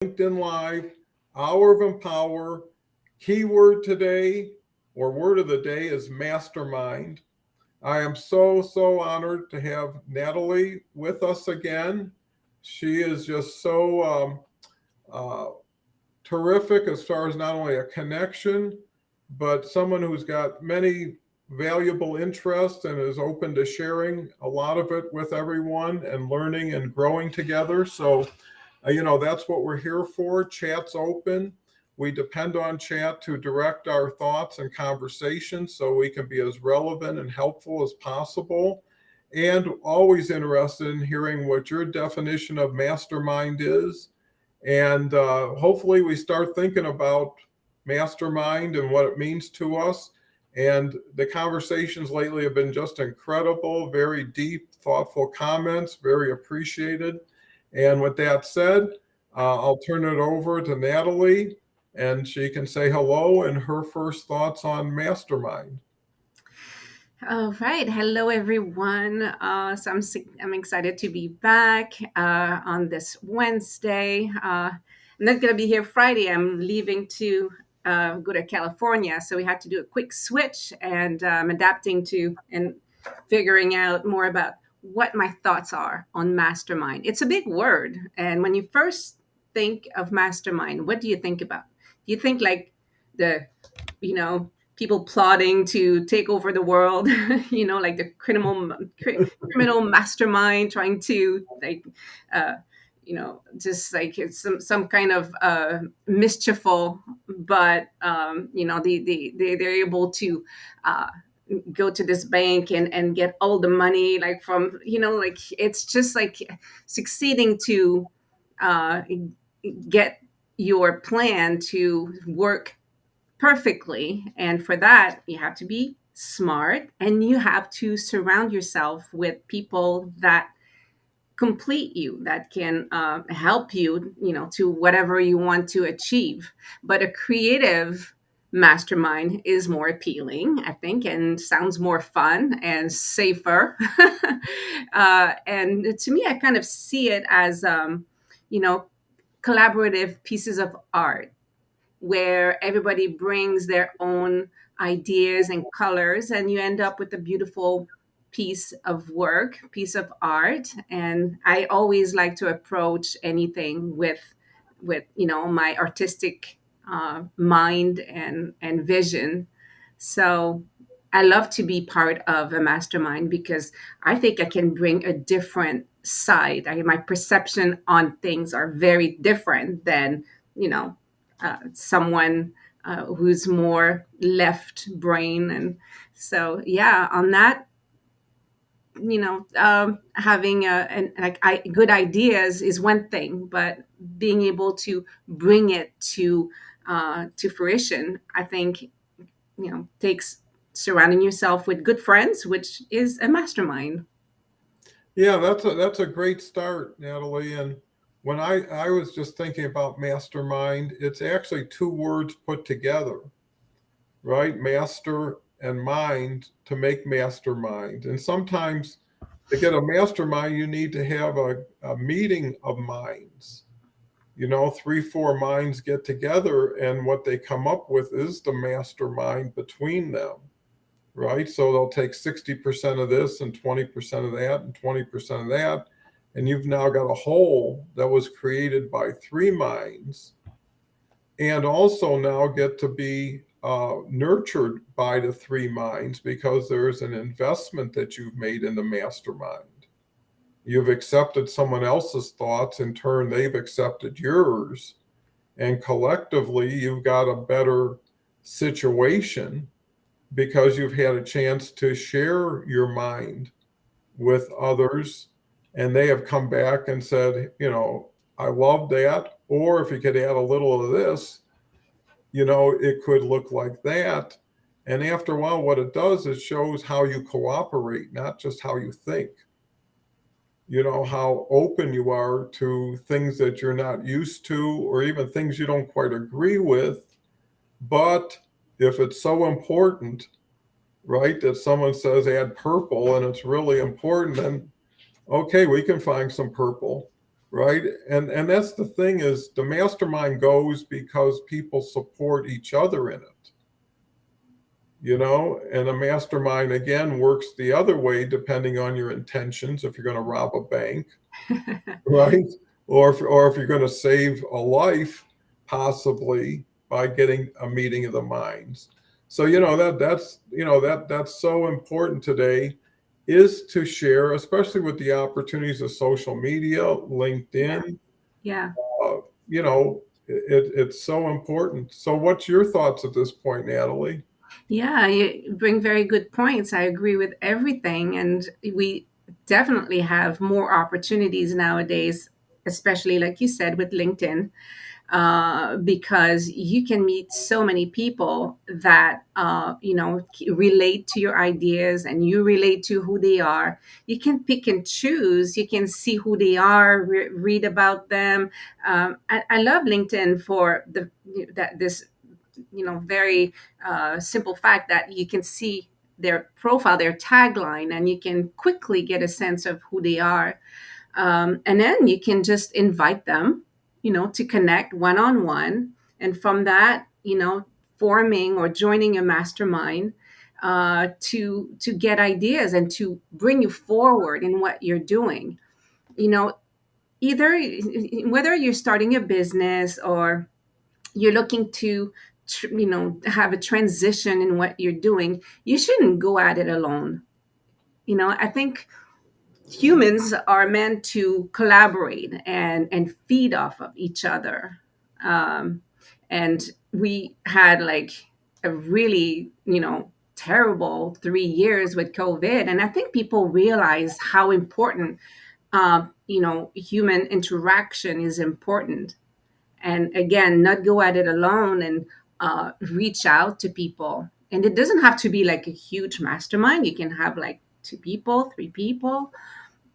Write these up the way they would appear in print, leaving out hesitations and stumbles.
LinkedIn Live, Hour of Empower. Keyword today or word of the day is mastermind. I am so honored to have Natalie with us again. She is just so uh, terrific as far as not only a connection, but someone who's got many valuable interests and is open to sharing a lot of it with everyone and learning and growing together. So, that's what we're here for. Chat's open. We depend on chat to direct our thoughts and conversations so we can be as relevant and helpful as possible. And always interested in hearing what your definition of mastermind is, and hopefully, we start thinking about mastermind and what it means to us. And the conversations lately have been just incredible, very deep, thoughtful comments, very appreciated. And with that said, I'll turn it over to Natalie and she can say hello and her first thoughts on mastermind. All right. Hello, everyone. I'm excited to be back on this Wednesday. I'm not going to be here Friday. I'm leaving to go to California. So we had to do a quick switch and adapting to and figuring out more about what my thoughts are on mastermind. It's a big word. And when you first think of mastermind, what do you think about? Do you think like the, you know, people plotting to take over the world, like the criminal mastermind trying to uh, just like it's some kind of mischieful, but they're able to uh, go to this bank and get all the money like from like it's just like succeeding to uh, get your plan to work perfectly. And for that, you have to be smart and you have to surround yourself with people that complete you, that can help you, to whatever you want to achieve. But a creative mastermind is more appealing, I think, and sounds more fun and safer. And to me, I kind of see it as, you know, collaborative pieces of art where everybody brings their own ideas and colors and you end up with a beautiful piece of work, piece of art. And I always like to approach anything with my artistic mind and vision. So I love to be part of a mastermind because I think I can bring a different side. My perception on things are very different than you know someone who's more left brain. And so, yeah, on that, having good ideas is one thing, but being able to bring it to fruition, I think, takes surrounding yourself with good friends, which is a mastermind. Yeah, that's a great start, Natalie. And when I was just thinking about mastermind, it's actually two words put together, right? Master and mind to make mastermind. And sometimes to get a mastermind, you need to have a meeting of minds. Three, four minds get together, and what they come up with is the mastermind between them, right? So they'll take 60% of this and 20% of that and 20% of that. And you've now got a whole that was created by three minds and also now get to be nurtured by the three minds because there's an investment that you've made in the mastermind. You've accepted someone else's thoughts, in turn, they've accepted yours. And collectively, you've got a better situation because you've had a chance to share your mind with others and they have come back and said, I love that. Or if you could add a little of this, it could look like that. And after a while, what it does is shows how you cooperate, not just how you think. How open you are to things that you're not used to, or even things you don't quite agree with. But if it's so important, right, that someone says add purple and it's really important, then okay, we can find some purple. right? And that's the thing is the mastermind goes because people support each other in it, and a mastermind again works the other way depending on your intentions. If you're going to rob a bank, right? Or if you're going to save a life, possibly by getting a meeting of the minds. So that's so important today is to share, especially with the opportunities of social media, Yeah. LinkedIn. Yeah. uh, it's so important. So what's your thoughts at this point, Natalie? Yeah, you bring very good points. I agree with everything. And we definitely have more opportunities nowadays, especially like you said with LinkedIn, because you can meet so many people that, relate to your ideas and you relate to who they are. You can pick and choose. You can see who they are, read about them. I love LinkedIn for this very simple fact that you can see their profile, their tagline, and you can quickly get a sense of who they are. And then you can just invite them, to connect one on one. And from that, forming or joining a mastermind, to get ideas and to bring you forward in what you're doing. You know, either whether you're starting a business or you're looking to have a transition in what you're doing, you shouldn't go at it alone. I think humans are meant to collaborate and feed off of each other. um, and we had like a really terrible 3 years with COVID, and I think people realize how important human interaction is important. And again, not go at it alone, and reach out to people. And it doesn't have to be like a huge mastermind. You can have like 2 people, 3 people.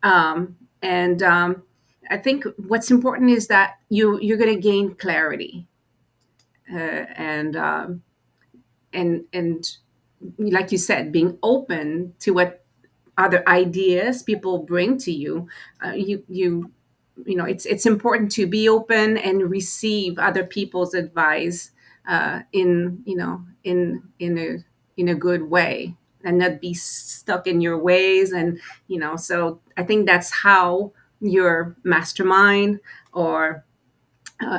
And I think what's important is that you're going to gain clarity, and like you said, being open to what other ideas people bring to you. It's important to be open and receive other people's advice, in a good way, and not be stuck in your ways. And so I think that's how your mastermind or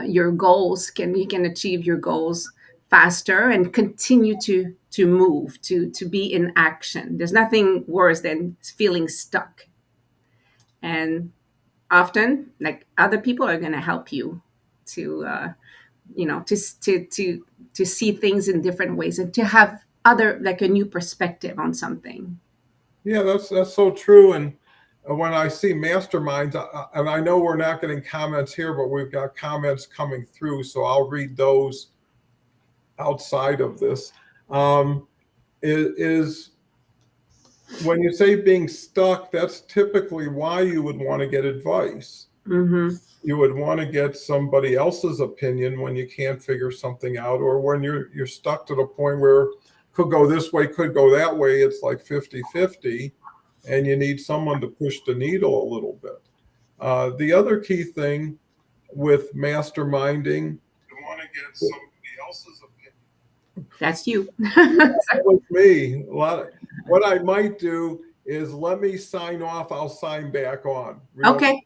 your goals you can achieve your goals faster and continue to move, to be in action. There's nothing worse than feeling stuck. And often, like, other people are going to help you to to see things in different ways, and to have other, like, a new perspective on something. Yeah, that's so true. And when I see masterminds, and I know we're not getting comments here, but we've got comments coming through, so I'll read those outside of this. Is when you say being stuck, that's typically why you would want to get advice. Hmm. You would want to get somebody else's opinion when you can't figure something out, or when you're stuck to the point where could go this way, could go that way. It's like 50-50, and you need someone to push the needle a little bit. The other key thing with masterminding, you want to get somebody else's opinion. That's you. That was me. What I might do is let me sign off. I'll sign back on. Okay.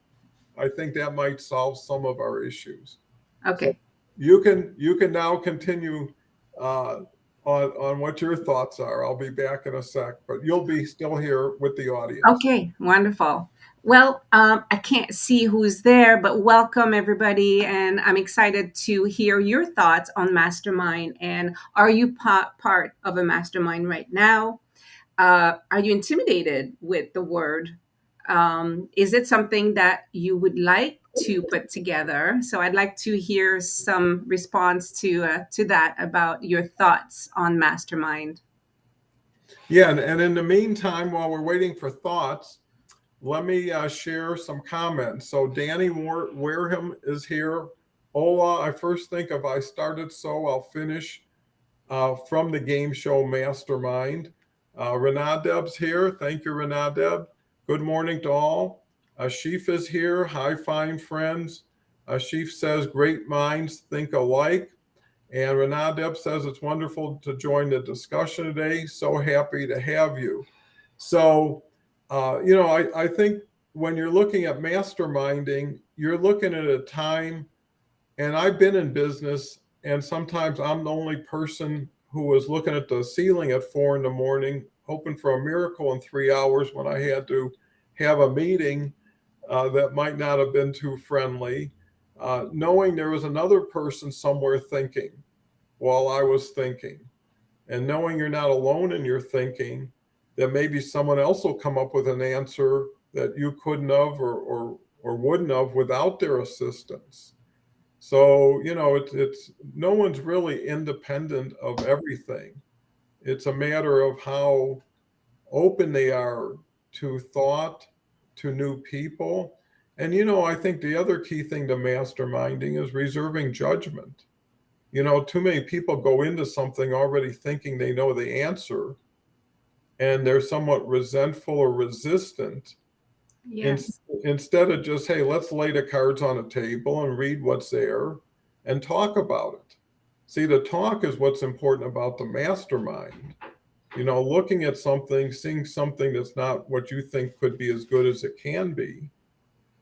I think that might solve some of our issues. So Okay. you can now continue uh, on what your thoughts are. I'll be back in a sec, but you'll be still here with the audience. Okay, wonderful. Well, I can't see who's there, but welcome everybody. And I'm excited to hear your thoughts on Mastermind. And are you part of a mastermind right now? Are you intimidated with the word? Is it something that you would like to put together? So I'd like to hear some response to that, about your thoughts on Mastermind. Yeah, and in the meantime, while we're waiting for thoughts, let me share some comments. So Danny Wareham is here. Ola, I first think of I started so I'll finish from the game show Mastermind. Renadeb's here. Thank you, Renadeb. Good morning to all. Ashif is here. Hi, fine friends. Ashif says, great minds think alike. And Renadeb says, it's wonderful to join the discussion today. So happy to have you. So, I think when you're looking at masterminding, you're looking at a time, and I've been in business, and sometimes I'm the only person who was looking at the ceiling at 4 in the morning, hoping for a miracle in 3 hours when I had to have a meeting that might not have been too friendly, knowing there was another person somewhere thinking while I was thinking, and knowing you're not alone in your thinking, that maybe someone else will come up with an answer that you couldn't have or wouldn't have without their assistance. So, it's no one's really independent of everything. It's a matter of how open they are to thought, to new people. And, I think the other key thing to masterminding is reserving judgment. Too many people go into something already thinking they know the answer, and they're somewhat resentful or resistant in, Yes. instead of just, hey, let's lay the cards on a table and read what's there and talk about it. See, the talk is what's important about the mastermind. Looking at something, seeing something that's not what you think could be as good as it can be.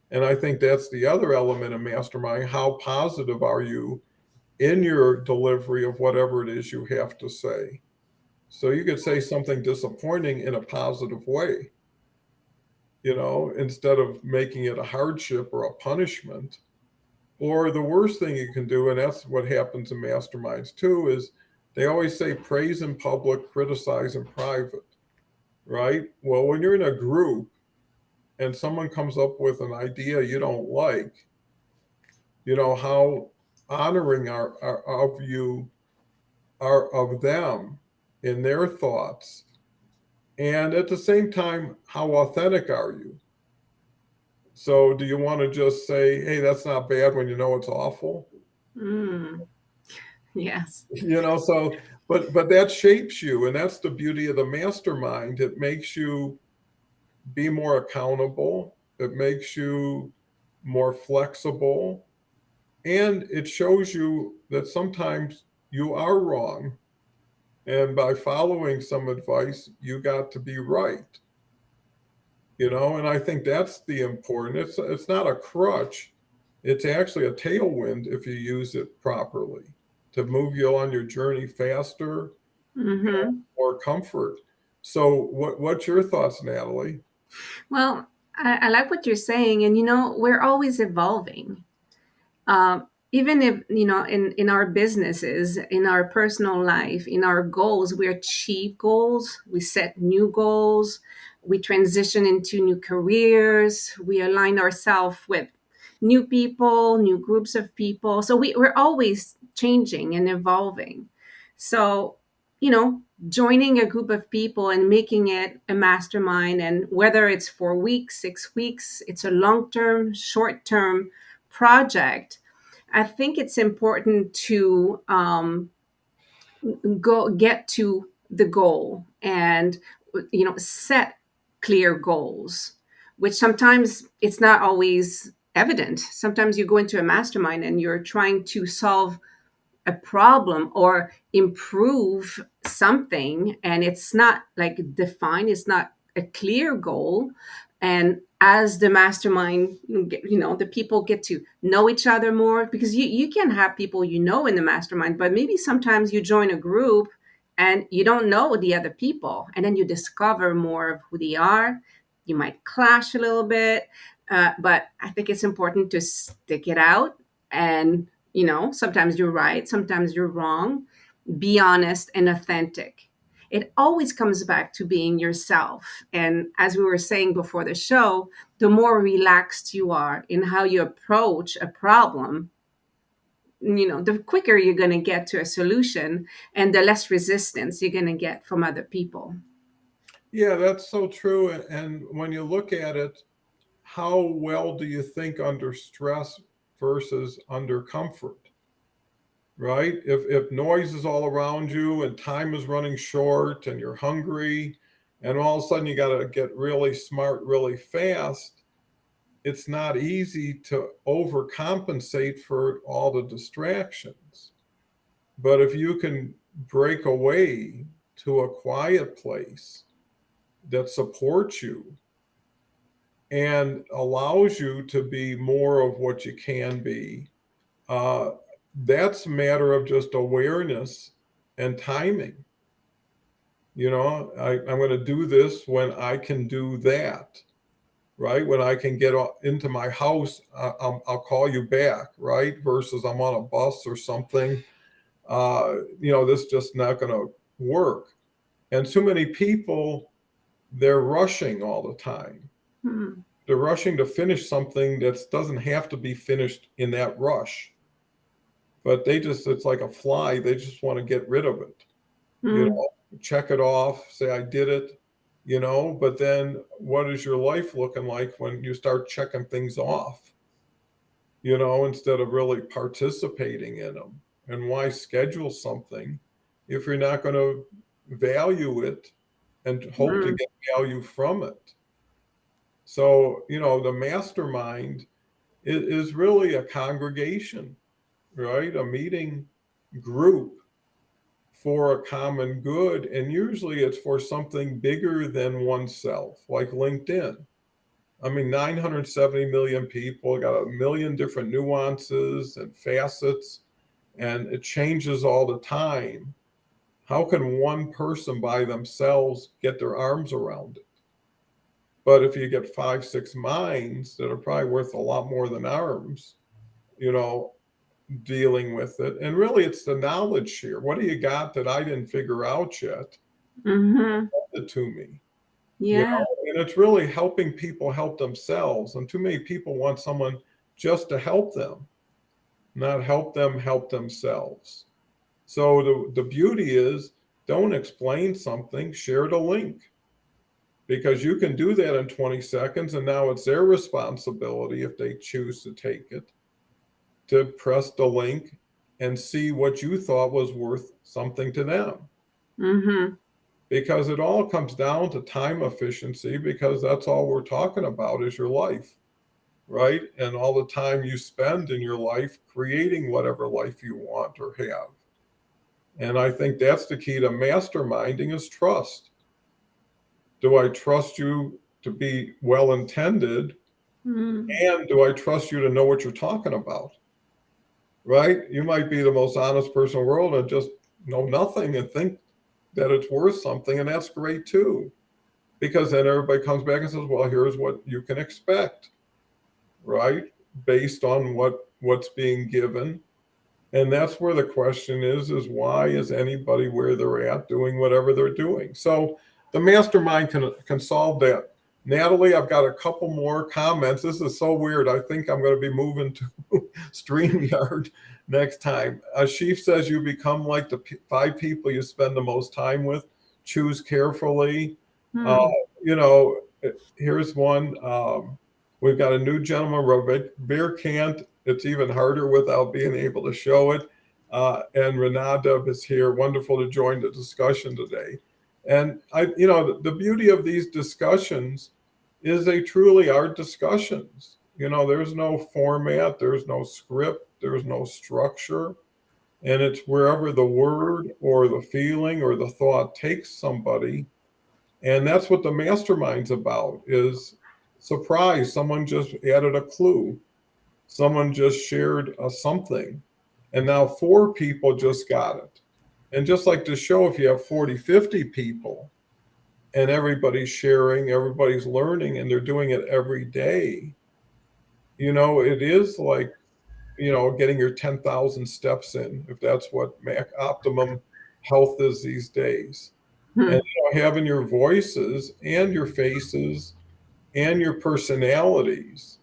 And I think that's the other element of mastermind. How positive are you in your delivery of whatever it is you have to say? So you could say something disappointing in a positive way, instead of making it a hardship or a punishment. Or the worst thing you can do, and that's what happens in masterminds too, is they always say praise in public, criticize in private, right? Well, when you're in a group and someone comes up with an idea you don't like, how honoring are of you are of them in their thoughts. And at the same time, how authentic are you? So do you want to just say, hey, that's not bad when you know it's awful? Mm, yes. So but that shapes you, and that's the beauty of the mastermind. It makes you be more accountable, it makes you more flexible, and it shows you that sometimes you are wrong, and by following some advice you got to be right. And I think that's the important. It's not a crutch, it's actually a tailwind if you use it properly to move you on your journey faster, Mm-hmm. more comfort. So what's your thoughts, Natalie? Well, I like what you're saying, and we're always evolving. Even if in our businesses, in our personal life, in our goals, we achieve goals, we set new goals, we transition into new careers, we align ourselves with new people, new groups of people. So we're always changing and evolving. So joining a group of people and making it a mastermind, and whether it's 4 weeks, 6 weeks, it's a long term, short term project. I think it's important to go get to the goal, and set clear goals, which sometimes it's not always evident. Sometimes you go into a mastermind and you're trying to solve a problem or improve something, and it's not like defined, it's not a clear goal. And as the mastermind, the people get to know each other more, because you can have people in the mastermind, but maybe sometimes you join a group and you don't know the other people, and then you discover more of who they are. You might clash a little bit, but I think it's important to stick it out. And sometimes you're right, sometimes you're wrong. Be honest and authentic. It always comes back to being yourself. And as we were saying before the show, the more relaxed you are in how you approach a problem, the quicker you're going to get to a solution, and the less resistance you're going to get from other people. Yeah, that's so true. And when you look at it, how well do you think under stress versus under comfort? Right? If noise is all around you and time is running short and you're hungry, and all of a sudden you got to get really smart really fast, it's not easy to overcompensate for all the distractions. But if you can break away to a quiet place that supports you and allows you to be more of what you can be, uh, that's a matter of just awareness and timing. I'm going to do this when I can do that, right? When I can get into my house, I'll call you back, right? Versus I'm on a bus or something. This is just not going to work. And too many people, they're rushing all the time. Hmm. They're rushing to finish something that doesn't have to be finished in that rush. But it's like a fly. They just want to get rid of it, you Hmm. know, check it off, say, I did it, but then what is your life looking like when you start checking things off, instead of really participating in them? And why schedule something if you're not going to value it and hope to Hmm. get value from it? So, the mastermind is really a congregation, right? A meeting group for a common good. And usually it's for something bigger than oneself, like LinkedIn. I mean, 970 million people, got a million different nuances and facets, and it changes all the time. How can one person by themselves get their arms around it? But if you get 5, 6 minds that are probably worth a lot more than arms, you know, dealing with it. And really, it's the knowledge share. What do you got that I didn't figure out yet? Hmm. It to me, Yeah. and it's really helping people help themselves. And too many people want someone just to help them, not help them help themselves. So the beauty is, don't explain something, share the link, because you can do that in 20 seconds. And now it's their responsibility, if they choose to take it, to press the link and see what you thought was worth something to them. Hmm. Because it all comes down to time efficiency, because that's all we're talking about is your life, right? And all the time you spend in your life creating whatever life you want or have. And I think that's the key to masterminding is trust. Do I trust you to be well intended? Hmm. And do I trust you to know what you're talking about? Right? You might be the most honest person in the world and just know nothing and think that it's worth something. And that's great too. Because then everybody comes back and says, well, here's what you can expect, right? Based on what's being given. And that's where the question is why is anybody where they're at doing whatever they're doing? So the mastermind can solve that. Natalie, I've got a couple more comments. This is so weird. I think I'm going to be moving to StreamYard next time. Sheaf says you become like the 5 people you spend the most time with. Choose carefully. Uh, Hmm. you know, here's one. We've got a new gentleman, beer can't. It's even harder without being able to show it. And Renata is here. Wonderful to join the discussion today. And the beauty of these discussions is they truly are discussions. There's no format, there's no script, there's no structure. And it's wherever the word or the feeling or the thought takes somebody. And that's what the mastermind's about is surprise. Someone just added a clue. Someone just shared something. And now 4 people just got it. And just like the show, if you have 40, 50 people and everybody's sharing, everybody's learning, and they're doing it every day, it is like, getting your 10,000 steps in, if that's what optimum health is these days. And Hmm. having your voices and your faces and your personalities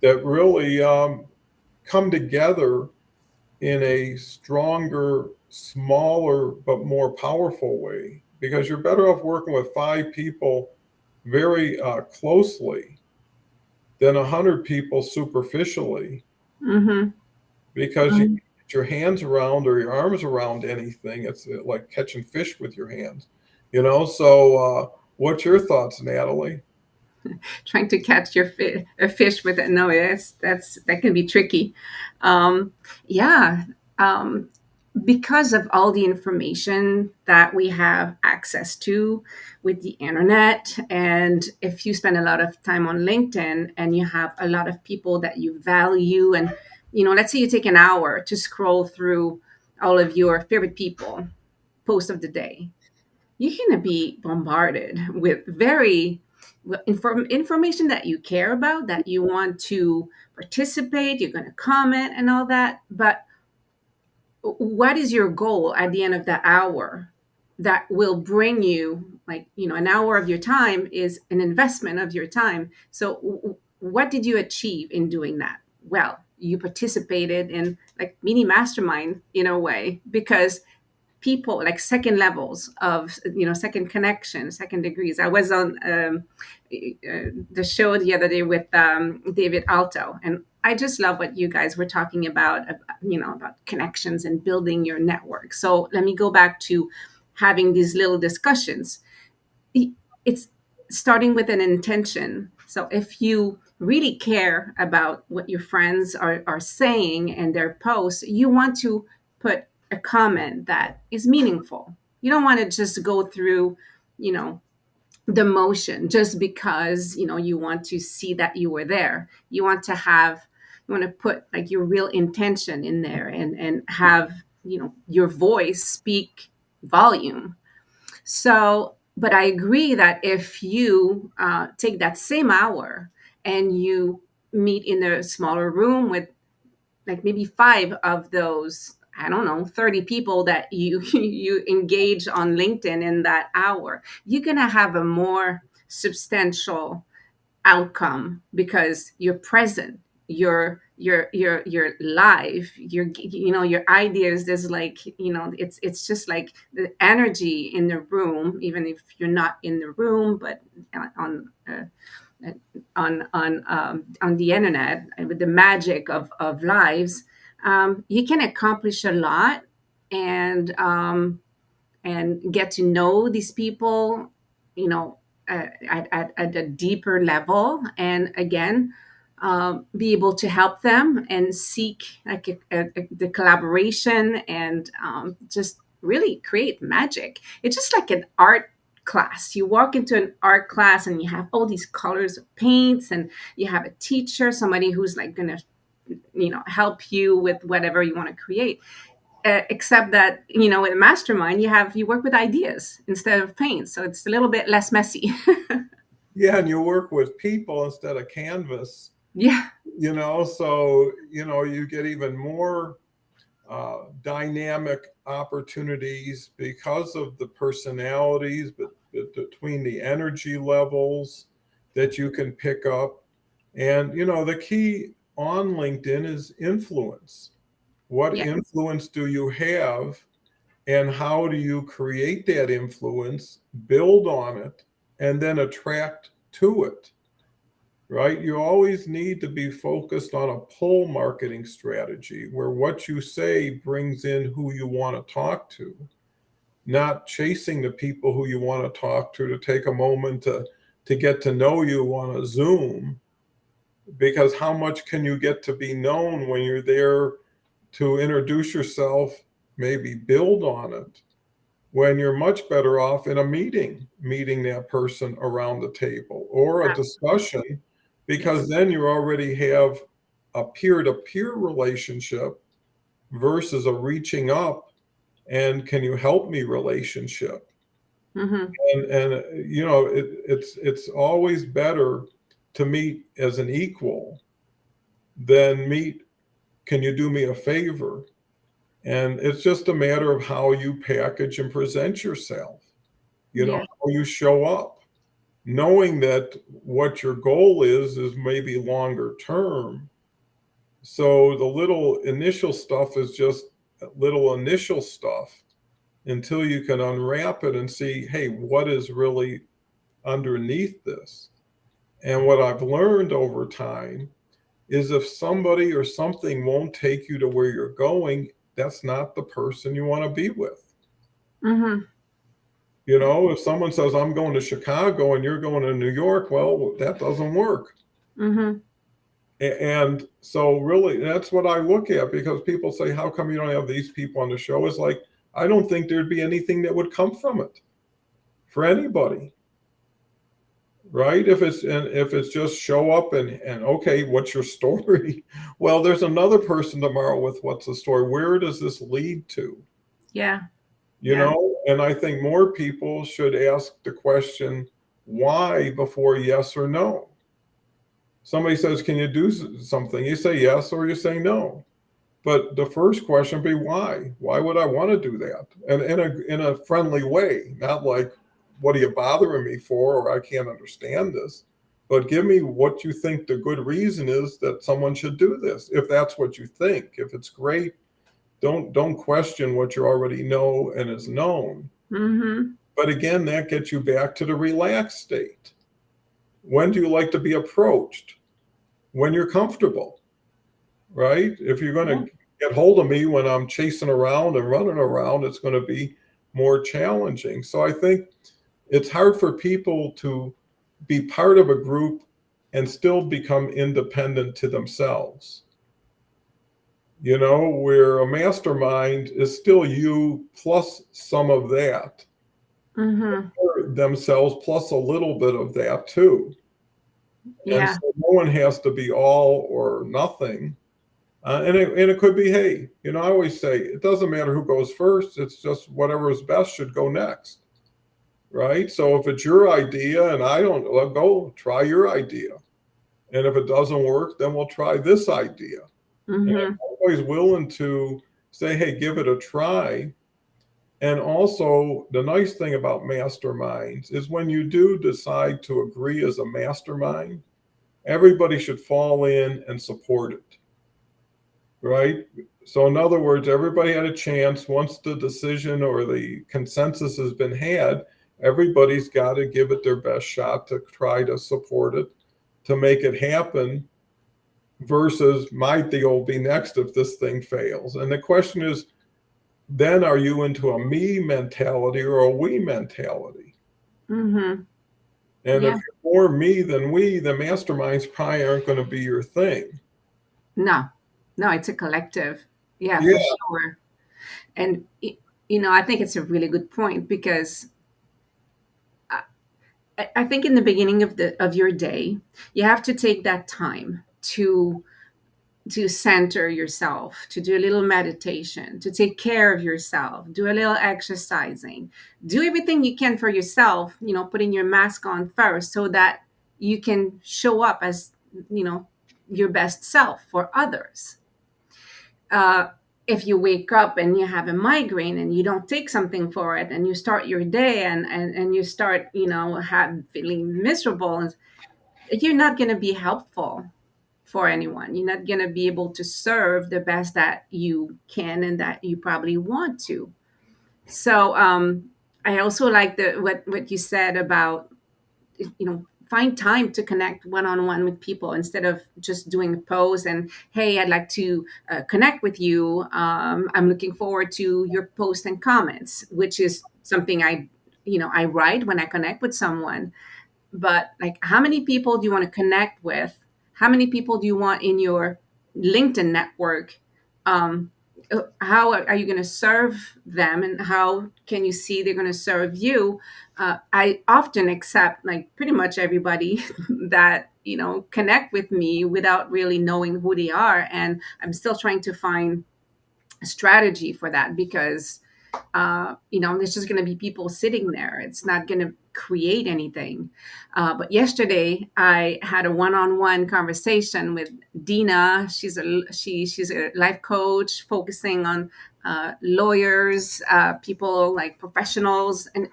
that really come together in a stronger, smaller, but more powerful way. Because you're better off working with 5 people very closely than 100 people superficially, Hmm. because you Hmm. get your hands around or your arms around anything. It's like catching fish with your hands. So, what's your thoughts, Natalie? trying to catch a fish with it. No, that can be tricky. Um, yeah, um, because of all the information that we have access to with the internet, and if you spend a lot of time on LinkedIn and you have a lot of people that you value, and let's say you take an hour to scroll through all of your favorite people post of the day, you're going to be bombarded with very information that you care about, that you want to participate, you're going to comment and all that. But what is your goal at the end of the hour that will bring you, like, an hour of your time is an investment of your time. So what did you achieve in doing that? Well, you participated in like mini mastermind in a way, because people like second levels of second connection, second degrees. I was on the show the other day with David Alto, and I just love what you guys were talking about, about connections and building your network. So let me go back to having these little discussions. It's starting with an intention. So if you really care about what your friends are saying and their posts, you want to put a comment that is meaningful. You don't want to just go through, you know, the motion just because, you want to see that you were there. You want to put like your real intention in there, and have, your voice speak volume. So, but I agree that if you take that same hour and you meet in a smaller room with like maybe five of those, I don't know, 30 people that you you engage on LinkedIn in that hour, you're going to have a more substantial outcome because you're present, you're live, your ideas, there's like, it's just like the energy in the room, even if you're not in the room, but on the internet, with the magic of lives, you can accomplish a lot, and get to know these people, you know, at a deeper level. And again, be able to help them and seek like the collaboration, and just really create magic. It's just like an art class. You walk into an art class and you have all these colors of paints, and you have a teacher, somebody who's like going to, help you with whatever you want to create. Except that, with a mastermind, you work with ideas instead of paint, so it's a little bit less messy. Yeah, and you work with people instead of canvas, Yeah, so you get even more dynamic opportunities because of the personalities, but between the energy levels that you can pick up. And the key on LinkedIn is influence. What yeah. influence do you have, and how do you create that influence, build on it, and then attract to it? Right? You always need to be focused on a pull marketing strategy where what you say brings in who you want to talk to, not chasing the people who you want to talk to take a moment to get to know you on a Zoom. Because how much can you get to be known when you're there to introduce yourself, maybe build on it, when you're much better off in a meeting that person around the table or a discussion, because Yes. then you already have a peer-to-peer relationship versus a reaching up and can you help me relationship. Hmm. And it's always better to meet as an equal than meet, can you do me a favor? And it's just a matter of how you package and present yourself, Yeah. how you show up, knowing that what your goal is maybe longer term. So the little initial stuff is just little initial stuff until you can unwrap it and see, hey, what is really underneath this? And what I've learned over time is if somebody or something won't take you to where you're going, that's not the person you want to be with. Hmm. If someone says, I'm going to Chicago and you're going to New York, well, that doesn't work. Mm-hmm. And so, really, that's what I look at, because people say, how come you don't have these people on the show? It's like, I don't think there'd be anything that would come from it for anybody. Right? If it's just show up and okay, what's your story? Well, there's another person tomorrow with what's the story? Where does this lead to? Yeah. You Yeah. know, and I think more people should ask the question why before yes or no. Somebody says, "Can you do something?" You say yes or you say no. But the first question would be why? Why would I want to do that? And in a friendly way, not like, what are you bothering me for? Or I can't understand this. But give me what you think the good reason is that someone should do this. If that's what you think, if it's great, don't question what you already know and is known. Mm-hmm. But again, that gets you back to the relaxed state. When do you like to be approached? When you're comfortable, right? If you're going Yeah. to get hold of me when I'm chasing around and running around, it's going to be more challenging. So I think it's hard for people to be part of a group and still become independent to themselves. Where a mastermind is still you plus some of that, Mm-hmm. or themselves plus a little bit of that too. And Yeah. so no one has to be all or nothing. And it could be, hey, I always say it doesn't matter who goes first. It's just whatever is best should go next, right? So if it's your idea and I don't, well, go try your idea. And if it doesn't work, then we'll try this idea. And Mm-hmm. I'm always willing to say, hey, give it a try. And also, the nice thing about masterminds is when you do decide to agree as a mastermind, everybody should fall in and support it, right? So, in other words, everybody had a chance. Once the decision or the consensus has been had, everybody's got to give it their best shot to try to support it, to make it happen, versus my deal will be next if this thing fails. And the question is, then are you into a me mentality or a we mentality? Mm-hmm. And if Yeah. you're more me than we, the masterminds probably aren't going to be your thing. No. No, it's a collective. Yeah, Yeah, for sure. And I think it's a really good point because I think in the beginning of your day, you have to take that time to center yourself, to do a little meditation, to take care of yourself, do a little exercising, do everything you can for yourself, putting your mask on first so that you can show up as, you know, your best self for others. Uh, if you wake up and you have a migraine and you don't take something for it and you start your day and you start, feeling miserable, you're not going to be helpful for anyone. You're not going to be able to serve the best that you can and that you probably want to. So I also like what you said about, find time to connect one-on-one with people instead of just doing a post and, hey, I'd like to connect with you. I'm looking forward to your posts and comments, which is something I write when I connect with someone. But like, how many people do you want to connect with? How many people do you want in your LinkedIn network? um, how are you going to serve them, and how can you see they're going to serve you? I often accept like pretty much everybody that connect with me without really knowing who they are, and I'm still trying to find a strategy for that because there's just going to be people sitting there. It's not going to create anything. But yesterday, I had a one-on-one conversation with Dina. She's a life coach focusing on lawyers, people like professionals, and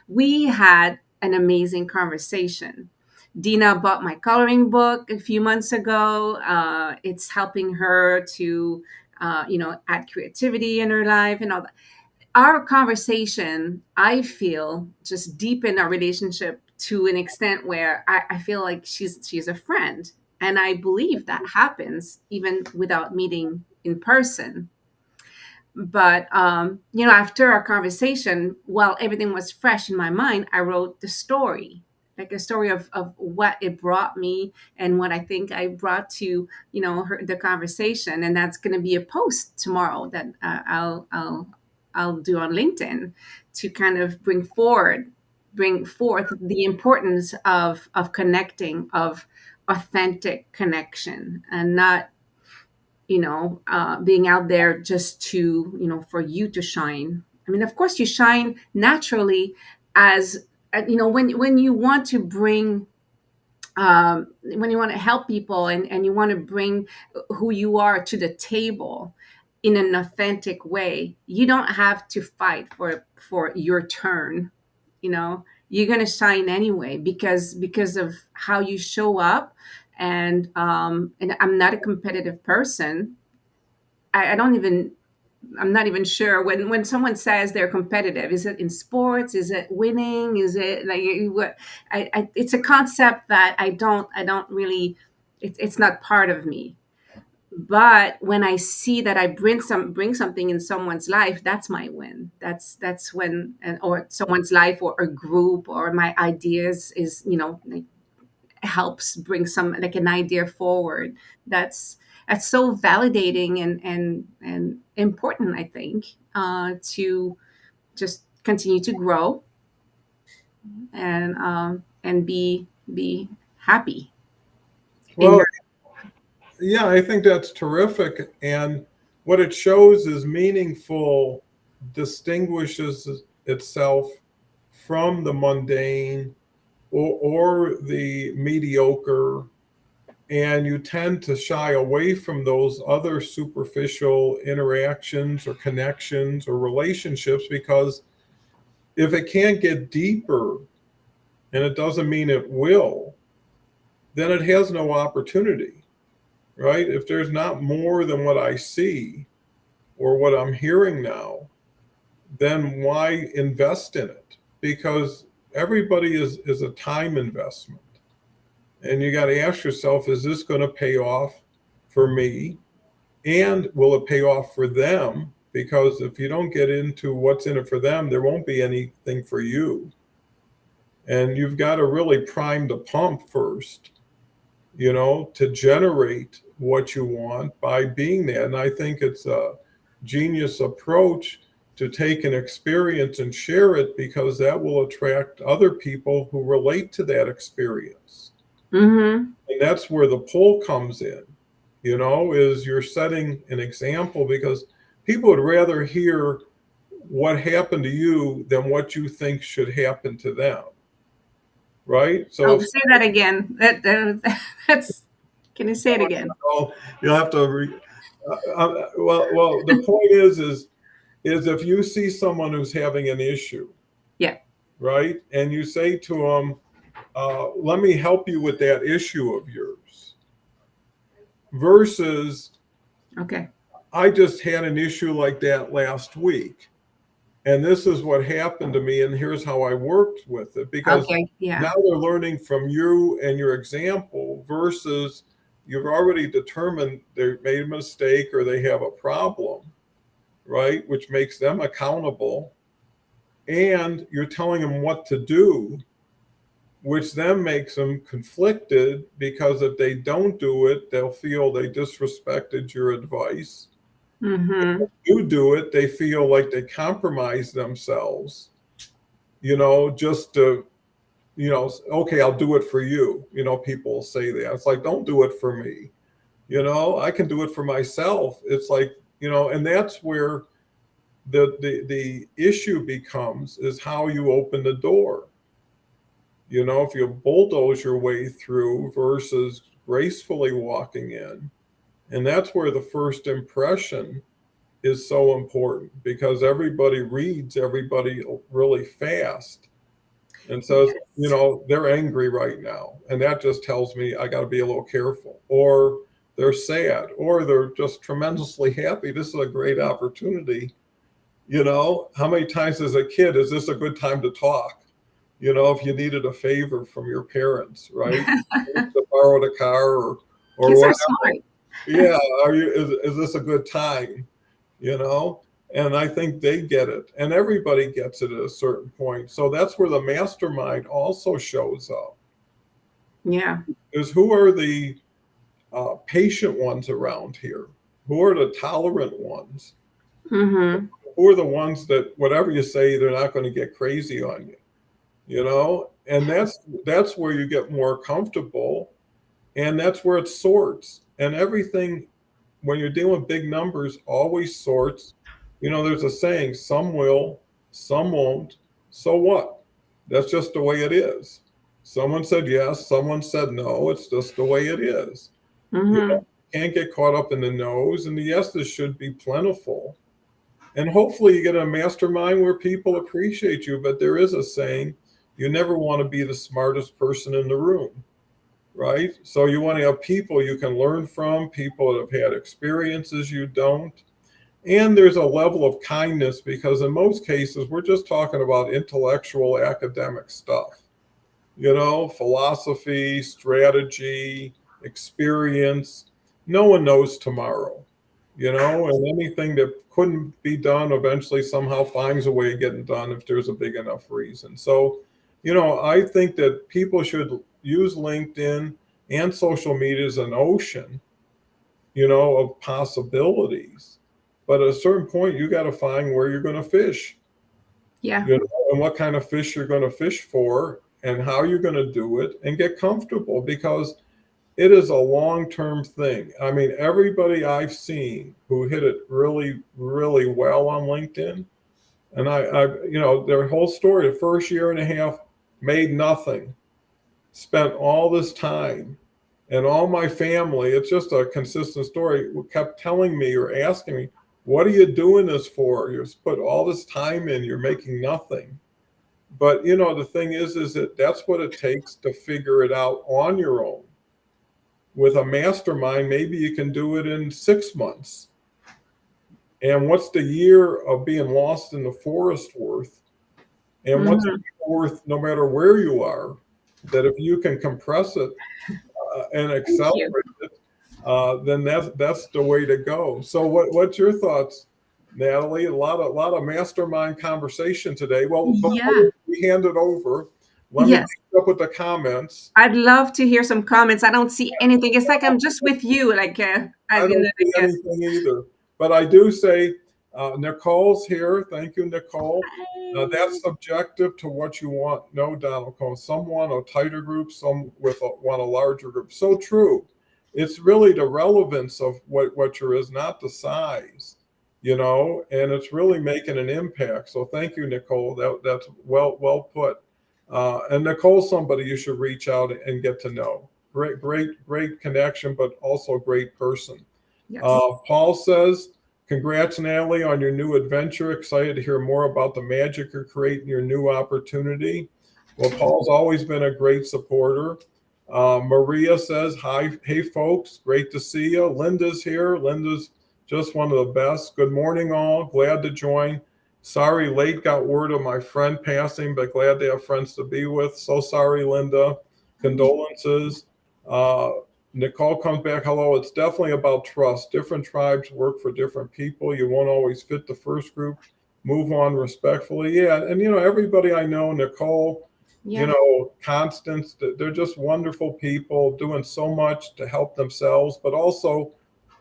we had an amazing conversation. Dina bought my coloring book a few months ago. It's helping her to, add creativity in her life and all that. Our conversation, I feel, just deepened our relationship to an extent where I feel like she's a friend. And I believe that happens even without meeting in person. But after our conversation, while everything was fresh in my mind, I wrote the story, like a story of what it brought me and what I think I brought to the conversation. And that's going to be a post tomorrow that I'll do on LinkedIn to kind of bring forth the importance of connecting, of authentic connection, and not being out there just to for you to shine. I mean, of course you shine naturally, as when you want to bring when you want to help people, and you want to bring who you are to the table in an authentic way. You don't have to fight for your turn. You're going to shine anyway, because of how you show up. And I'm not a competitive person. I don't even I'm not even sure when someone says they're competitive. Is it in sports? Is it winning? Is it like what? It's a concept that I don't really. It's not part of me. But when I see that I bring something in someone's life, that's my win. That's when, or someone's life, or a group, or my ideas is like helps bring some, like, an idea forward. That's that's so validating and important, I think, to just continue to grow and be happy in Well, your. yeah, I think that's terrific. And what it shows is meaningful distinguishes itself from the mundane, or the mediocre. And you tend to shy away from those other superficial interactions or connections or relationships, because if it can't get deeper, and it doesn't mean it will, then it has no opportunity, right? If there's not more than what I see or what I'm hearing now, then why invest in it? Because everybody is a time investment. And you got to ask yourself, is this going to pay off for me? And will it pay off for them? Because if you don't get into what's in it for them, there won't be anything for you. And you've got to really prime the pump first, to generate what you want by being there. And I think it's a genius approach to take an experience and share it, because that will attract other people who relate to that experience. Mm-hmm. And that's where the pull comes in, is you're setting an example, because people would rather hear what happened to you than what you think should happen to them, right? So Oh, if say that again. That's. Can you say it again? well, you'll have to well, the point is if you see someone who's having an issue, Yeah. right, and you say to them, let me help you with that issue of yours, versus, Okay. I just had an issue like that last week, and this is what happened to me, and here's how I worked with it. Because Okay. Yeah. now they're learning from you and your example, versus you've already determined they made a mistake or they have a problem, right? Which makes them accountable. And you're telling them what to do, which then makes them conflicted, because if they don't do it, they'll feel they disrespected your advice. Mm-hmm. You do it, they feel like they compromise themselves, just to, okay, I'll do it for you. People say that. It's like, don't do it for me. I can do it for myself. It's like, and that's where the issue becomes, is how you open the door. If you bulldoze your way through versus gracefully walking in. And that's where the first impression is so important, because everybody reads everybody really fast and says, Yes. they're angry right now. And that just tells me I got to be a little careful. Or they're sad, or they're just tremendously happy. This is a great opportunity. How many times as a kid is this a good time to talk? If you needed a favor from your parents, right? To borrow a car, or Kids are whatever. smart. Yeah, is this a good time? you know And I think they get it, and everybody gets it at a certain point. So that's where the mastermind also shows up. Yeah. Is who are the patient ones around here? Who are the tolerant ones? Mm-hmm. Who are the ones that whatever you say, they're not going to get crazy on you? You know, and that's where you get more comfortable, and that's where it sorts. And everything when you're dealing with big numbers always sorts. You know, there's a saying: some will, some won't. So what? That's just the way it is. Someone said yes, someone said no. It's just the way it is. You know, Mm-hmm. you can't get caught up in the no's, and the yeses should be plentiful. And hopefully, you get a mastermind where people appreciate you. But there is a saying: you never want to be the smartest person in the room, right? So you want to have people you can learn from, people that have had experiences you don't. And there's a level of kindness because in most cases, we're just talking about intellectual academic stuff, you know, philosophy, strategy, experience. No one knows tomorrow, you know, and anything that couldn't be done eventually somehow finds a way of getting done if there's a big enough reason. So, you know, I think that people should use LinkedIn and social media as an ocean, you know, of possibilities. But at a certain point, you got to find where you're going to fish, Yeah. you know, and what kind of fish you're going to fish for and how you're going to do it and get comfortable because it is a long-term thing. I mean, everybody I've seen who hit it really, really well on LinkedIn, and you know, their whole story, the first year and a half, made nothing, spent all this time, and all my family, it's just a consistent story, kept telling me or asking me, what are you doing this for? You put all this time in, you're making nothing. But you know, the thing is that that's what it takes to figure it out on your own. With a mastermind, maybe you can do it in 6 months. And what's the year of being lost in the forest worth? And what's Mm-hmm. it worth no matter where you are? That if you can compress it and Thank you. accelerate it, then that's the way to go. So what's your thoughts, Natalie? A lot of mastermind conversation today. Well, Yeah. before we hand it over, let me Yes. pick up with the comments. I'd love to hear some comments. I don't see anything. It's like I'm just with you, I don't see like, anything either, but I do say Nicole's here. Thank you, Nicole. That's hi. subjective to what you want. No, Donald Cohn. Some want a tighter group, some want a larger group. So true. It's really the relevance of what you're is, not the size, you know, and it's really making an impact. So thank you, Nicole. That's well put. And Nicole's somebody you should reach out and get to know. Great connection, but also a great person. Yes. Paul says, congrats, Natalie, on your new adventure. Excited to hear more about the magic you're creating, your new opportunity. Well, Paul's always been a great supporter. Maria says, hi, hey, folks, great to see you. Linda's here. Linda's just one of the best. Good morning, all. Glad to join. Sorry, late got word of my friend passing, but glad to have friends to be with. So sorry, Linda. Condolences. Uh, Nicole comes back. Hello. It's definitely about trust. Different tribes work for different people. You won't always fit the first group. Move on respectfully. Yeah. And, you know, everybody I know, Nicole, you Yeah. know, Constance, they're just wonderful people doing so much to help themselves, but also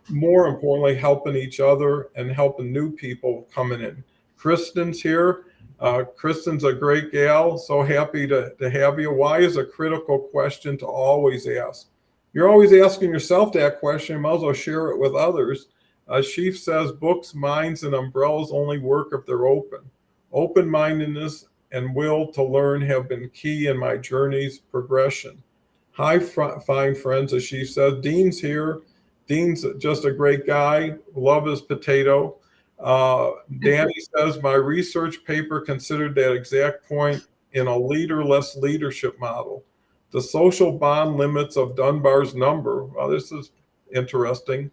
more importantly, helping each other and helping new people coming in. Kristen's here. Kristen's a great gal. So happy to have you. Why is a critical question to always ask? You're always asking yourself that question. You might as well share it with others. Sheaf says books, minds, and umbrellas only work if they're open. Open mindedness and will to learn have been key in my journey's progression. Hi, fine friends, as she said. Dean's here. Dean's just a great guy. Love his potato. Danny says my research paper considered that exact point in a leaderless leadership model. The social bond limits of Dunbar's number. Well, this is interesting.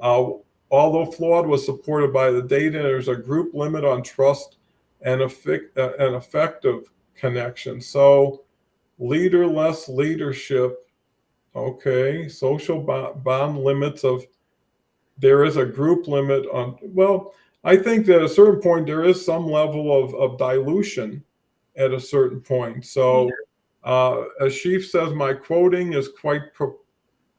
Uh, Although flawed, was supported by the data. There's a group limit on trust and an effective connection. So leaderless leadership. Okay, social bond limits of there is a group limit on, well, I think that at a certain point there is some level of dilution at a certain point. Yeah. So, as Sheaf says, my quoting is quite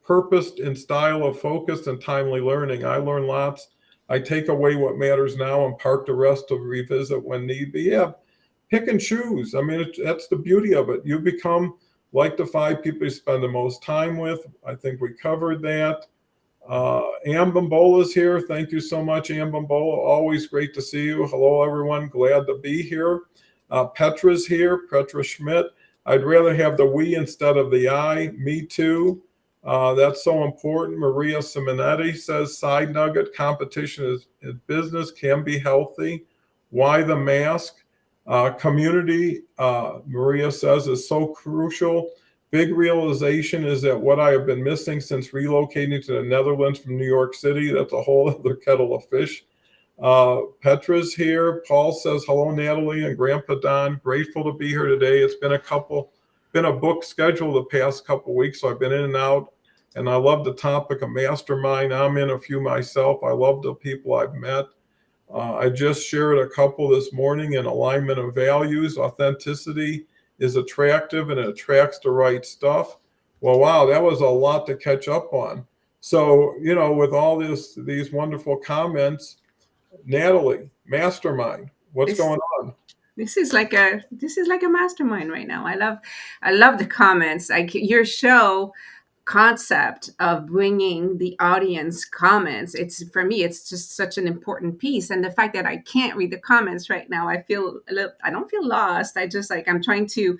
purposed in style of focused and timely learning. I learn lots. I take away what matters now and park the rest to revisit when need be. Yeah, pick and choose. I mean, that's the beauty of it. You become like the 5 people you spend the most time with. I think we covered that. Ann Bambola's here. Thank you so much, Ann Bambola. Always great to see you. Hello, everyone. Glad to be here. Petra's here, Petra Schmidt. I'd rather have the we instead of the I. Me too. That's so important. Maria Simonetti says, side nugget, competition is business, can be healthy. Why the mask? Community, Maria says, is so crucial. Big realization is that what I have been missing since relocating to the Netherlands from New York City, that's a whole other kettle of fish. Petra's here. Paul says, hello, Natalie and Grandpa Don. Grateful to be here today. It's been a book schedule the past couple weeks, so I've been in and out. And I love the topic of mastermind. I'm in a few myself. I love the people I've met. I just shared a couple this morning in alignment of values. Authenticity is attractive and it attracts the right stuff. Well, wow, that was a lot to catch up on. So, with all these wonderful comments, Natalie, mastermind, what's This going on? this is like a mastermind right now. I love the comments. Like your show concept of bringing the audience comments, it's for me it's just such an important piece, and the fact that I can't read the comments right now, I don't feel lost. I'm trying to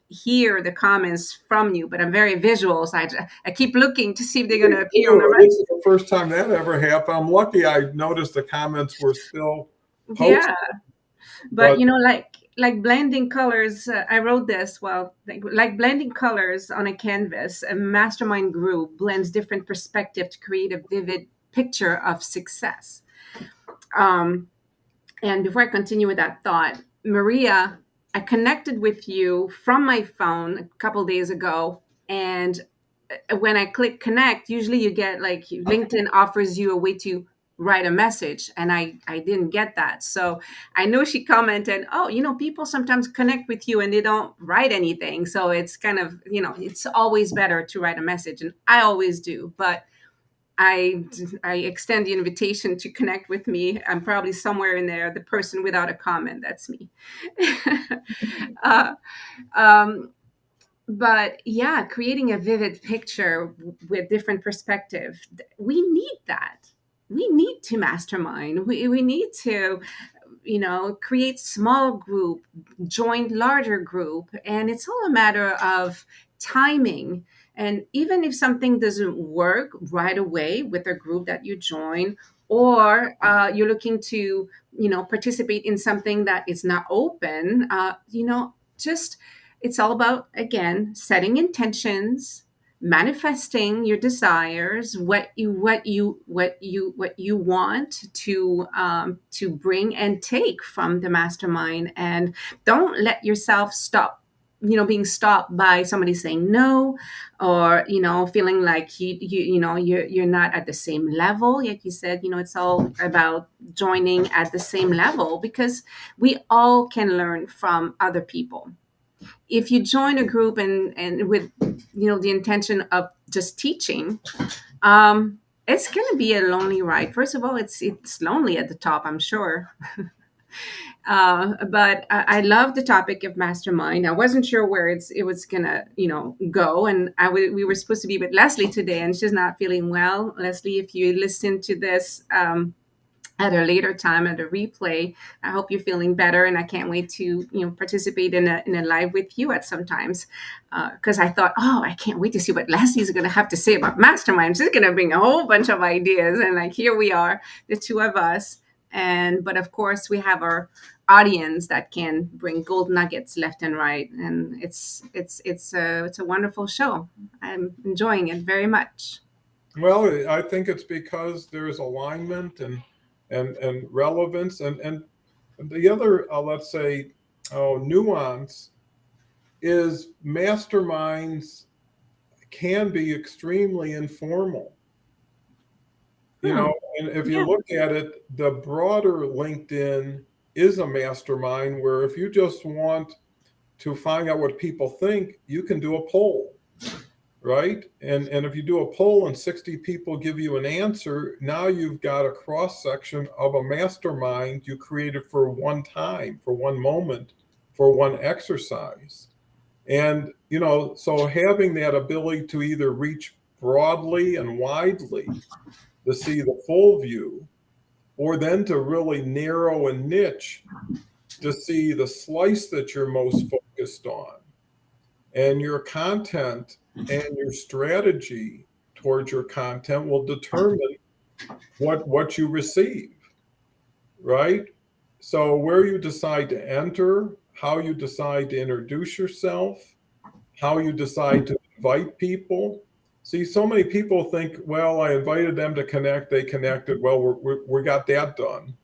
hear the comments from you, but I'm very visual, so I keep looking to see if they're going to appear on the This right. is the first time that ever happened. I'm lucky I noticed the comments were still posted, Yeah, but but like blending colors, I wrote this, well, like blending colors on a canvas, a mastermind group blends different perspective to create a vivid picture of success. um, and before I continue with that thought, Maria, I connected with you from my phone a couple days ago, and when I click connect, usually you get like LinkedIn offers you a way to write a message, and I didn't get that. So I know she commented, oh, people sometimes connect with you and they don't write anything. So it's kind of, it's always better to write a message, and I always do. But I extend the invitation to connect with me. I'm probably somewhere in there, the person without a comment. That's me. uh, um, but yeah, creating a vivid picture with different perspective, we need that. We need to mastermind. We need to, create small group, join larger group, and it's all a matter of timing. And even if something doesn't work right away with a group that you join, or you're looking to, participate in something that is not open, just it's all about, again, setting intentions, manifesting your desires, what you want to bring and take from the mastermind, and don't let yourself stop, being stopped by somebody saying no, or feeling like you're not at the same level. Like you said, it's all about joining at the same level, because we all can learn from other people. If you join a group and with the intention of just teaching, it's going to be a lonely ride. First of all, it's lonely at the top, I'm sure. But I love the topic of mastermind. I wasn't sure where it was gonna go, and we were supposed to be with Leslie today, and she's not feeling well. Leslie, if you listen to this at a later time, at a replay, I hope you're feeling better, and I can't wait to participate in a live with you at some times, because I thought, oh, I can't wait to see what Leslie's going to have to say about mastermind. She's going to bring a whole bunch of ideas, and like here we are, the two of us. And but of course we have our audience that can bring gold nuggets left and right, and it's a wonderful show. I'm enjoying it very much. well, I think it's because there's alignment and relevance and the other, let's say, nuance is masterminds can be extremely informal, Hmm. And if you Yeah. look at it, the broader LinkedIn is a mastermind where if you just want to find out what people think, you can do a poll, right? And if you do a poll and 60 people give you an answer, now you've got a cross section of a mastermind you created for one time, for one moment, for one exercise. And, so having that ability to either reach broadly and widely to see the full view, or then to really narrow and niche to see the slice that you're most focused on. And your content and your strategy towards your content will determine what you receive, right? So where you decide to enter, how you decide to introduce yourself, how you decide to invite people. See, so many people think, well, I invited them to connect, they connected, well, we got that done.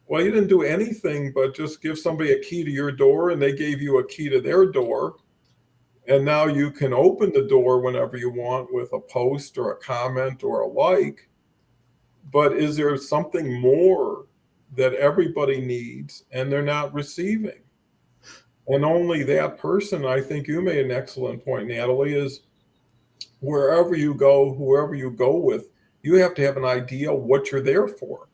Well, you didn't do anything but just give somebody a key to your door and they gave you a key to their door. And now you can open the door whenever you want with a post or a comment or a like. But is there something more that everybody needs and they're not receiving? And only that person, I think you made an excellent point, Natalie, is wherever you go, whoever you go with, you have to have an idea what you're there for.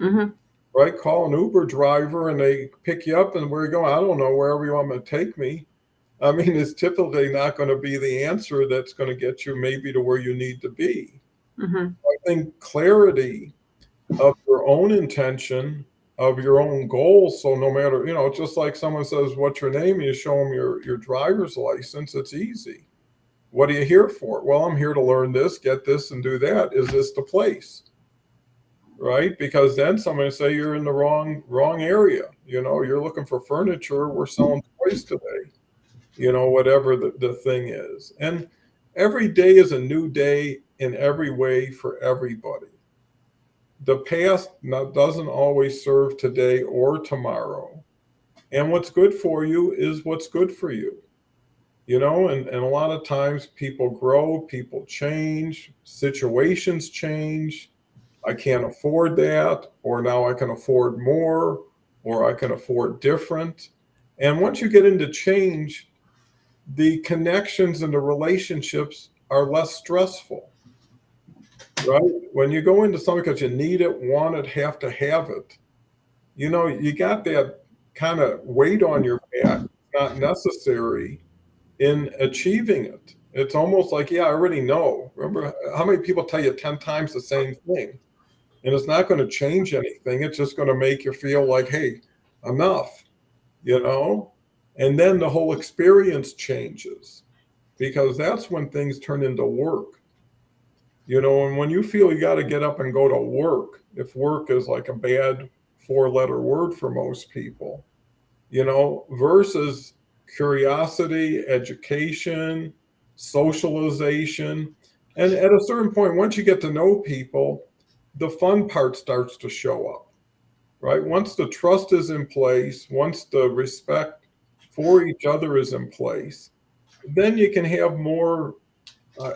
Mm-hmm. Right? Call an Uber driver and they pick you up and where are you going? I don't know, wherever you want me to take me. I mean, it's typically not going to be the answer that's going to get you maybe to where you need to be. Mm-hmm. I think clarity of your own intention, of your own goals. So no matter, just like someone says, what's your name? You show them your driver's license. It's easy. What are you here for? Well, I'm here to learn this, get this, and do that. Is this the place? Right? Because then somebody say you're in the wrong area. You're looking for furniture. We're selling toys today. Whatever the thing is. And every day is a new day in every way for everybody. The past doesn't always serve today or tomorrow. And what's good for you is what's good for you. And a lot of times people grow, people change, situations change. I can't afford that, or now I can afford more, or I can afford different. And once you get into change, the connections and the relationships are less stressful, right? When you go into something because you need it, want it, have to have it, you got that kind of weight on your back, not necessary in achieving it. It's almost like, yeah, I already know. Remember how many people tell you 10 times the same thing? And it's not going to change anything. It's just going to make you feel like, hey, enough, you know? And then the whole experience changes because that's when things turn into work. And when you feel you got to get up and go to work, if work is like a bad 4-letter word for most people, versus curiosity, education, socialization. And at a certain point, once you get to know people, the fun part starts to show up, right? Once the trust is in place, once the respect for each other is in place, then you can have more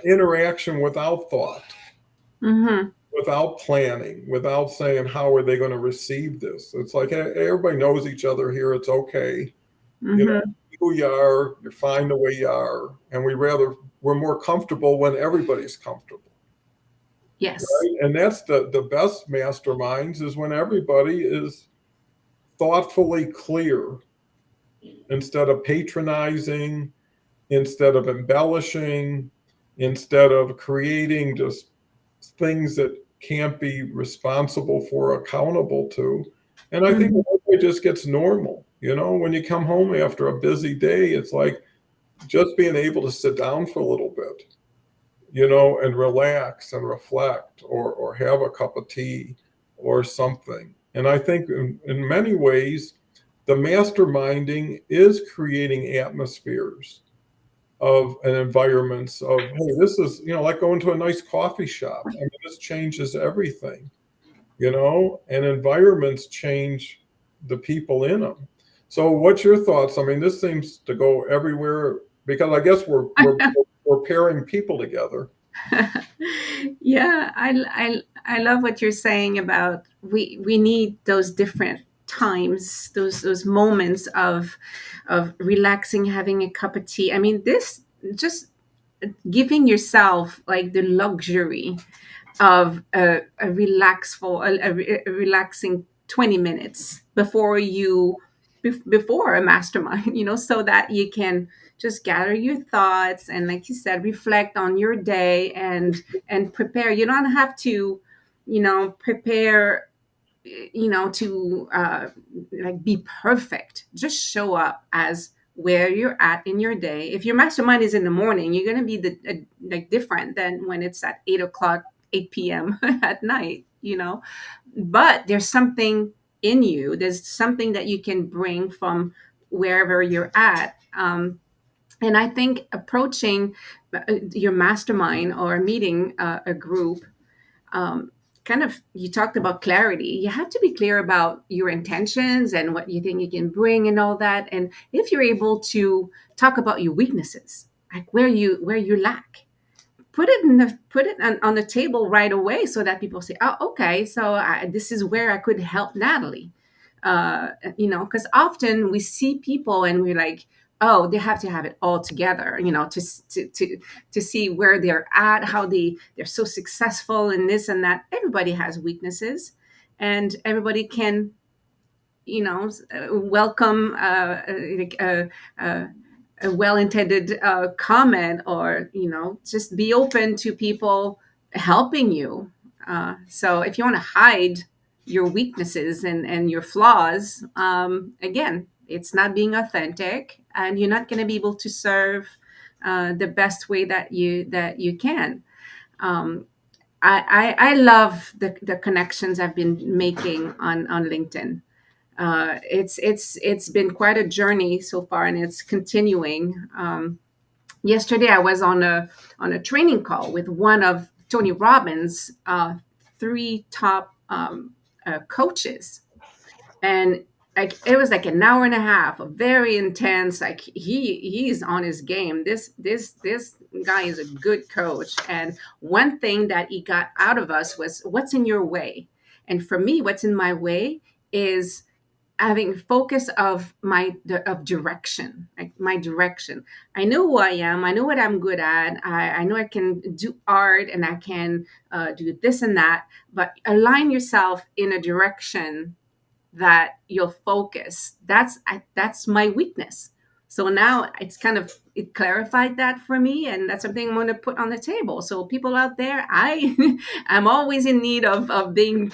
interaction without thought, Mm-hmm. without planning, without saying, how are they going to receive this? It's like, hey, everybody knows each other here. It's okay. Mm-hmm. Who you are, you're fine the way you are. And we're more comfortable when everybody's comfortable. Yes. Right? And that's the best masterminds is when everybody is thoughtfully clear instead of patronizing, instead of embellishing, instead of creating just things that can't be responsible for, accountable to. And I think Mm-hmm. it just gets normal. When you come home after a busy day, it's like just being able to sit down for a little bit, and relax and reflect or have a cup of tea or something. And I think in many ways, the masterminding is creating atmospheres of an environments of, hey, this is, like going to a nice coffee shop. I mean, this changes everything, and environments change the people in them. So what's your thoughts? I mean, this seems to go everywhere because I guess we're pairing people together. Yeah, I love what you're saying about we need those different times, those moments of relaxing, having a cup of tea. I mean, this just giving yourself like the luxury of a relaxful a relaxing 20 minutes before before a mastermind, so that you can just gather your thoughts and, like you said, reflect on your day and prepare. You don't have to prepare to like be perfect. Just show up as where you're at in your day. If your mastermind is in the morning, you're going to be like different than when it's at 8 o'clock, 8 p.m. at night, but there's something in you. There's something that you can bring from wherever you're at. And I think approaching your mastermind or meeting a group, um, kind of, you talked about clarity. You have to be clear about your intentions and what you think you can bring and all that. And if you're able to talk about your weaknesses, like where you lack, put it on the table right away, so that people say, oh, okay, so this is where I could help Natalie. Because often we see people and we're like, oh, they have to have it all together, to see where they're at, how they're so successful in this and that. Everybody has weaknesses, and everybody can, welcome like a well-intended comment, or just be open to people helping you. So if you want to hide your weaknesses and your flaws, again, it's not being authentic, and you're not going to be able to serve the best way that you can. um, I love the connections I've been making on LinkedIn. It's been quite a journey so far, and it's continuing. Yesterday, I was on a training call with one of Tony Robbins' three top coaches, and like it was like an hour and a half of very intense. Like he's on his game. This guy is a good coach, and one thing that he got out of us was, what's in your way? And for me, what's in my way is having focus of direction, like my direction. I know who I am. I know what I'm good at. I know I can do art, and I can do this and that. But align yourself in a direction that you'll focus. That's my weakness. So now it's kind of, it clarified that for me, and that's something I'm going to put on the table. So people out there, I'm always in need of being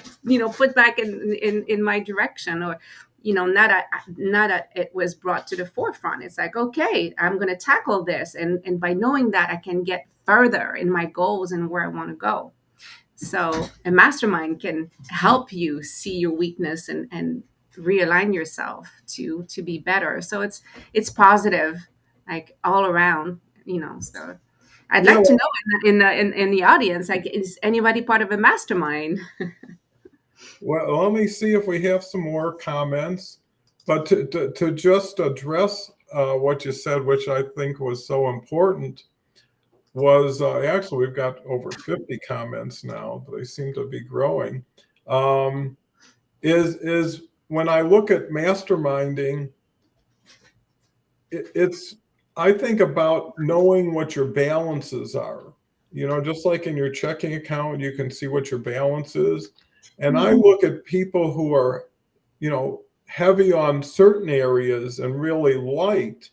put back in my direction, or not that it was brought to the forefront. It's like, okay, I'm going to tackle this, and by knowing that, I can get further in my goals and where I want to go. So a mastermind can help you see your weakness and realign yourself to be better. So it's positive, like all around. So I'd Yeah, like to know in the audience, like, is anybody part of a mastermind? well, let me see if we have some more comments. But to just address what you said, which I think was so important, was actually we've got over 50 comments now, but they seem to be growing. Um, is when I look at masterminding, it's I think about knowing what your balances are. Just like in your checking account, you can see what your balance is. And I Mhm. look at people who are, heavy on certain areas and really light,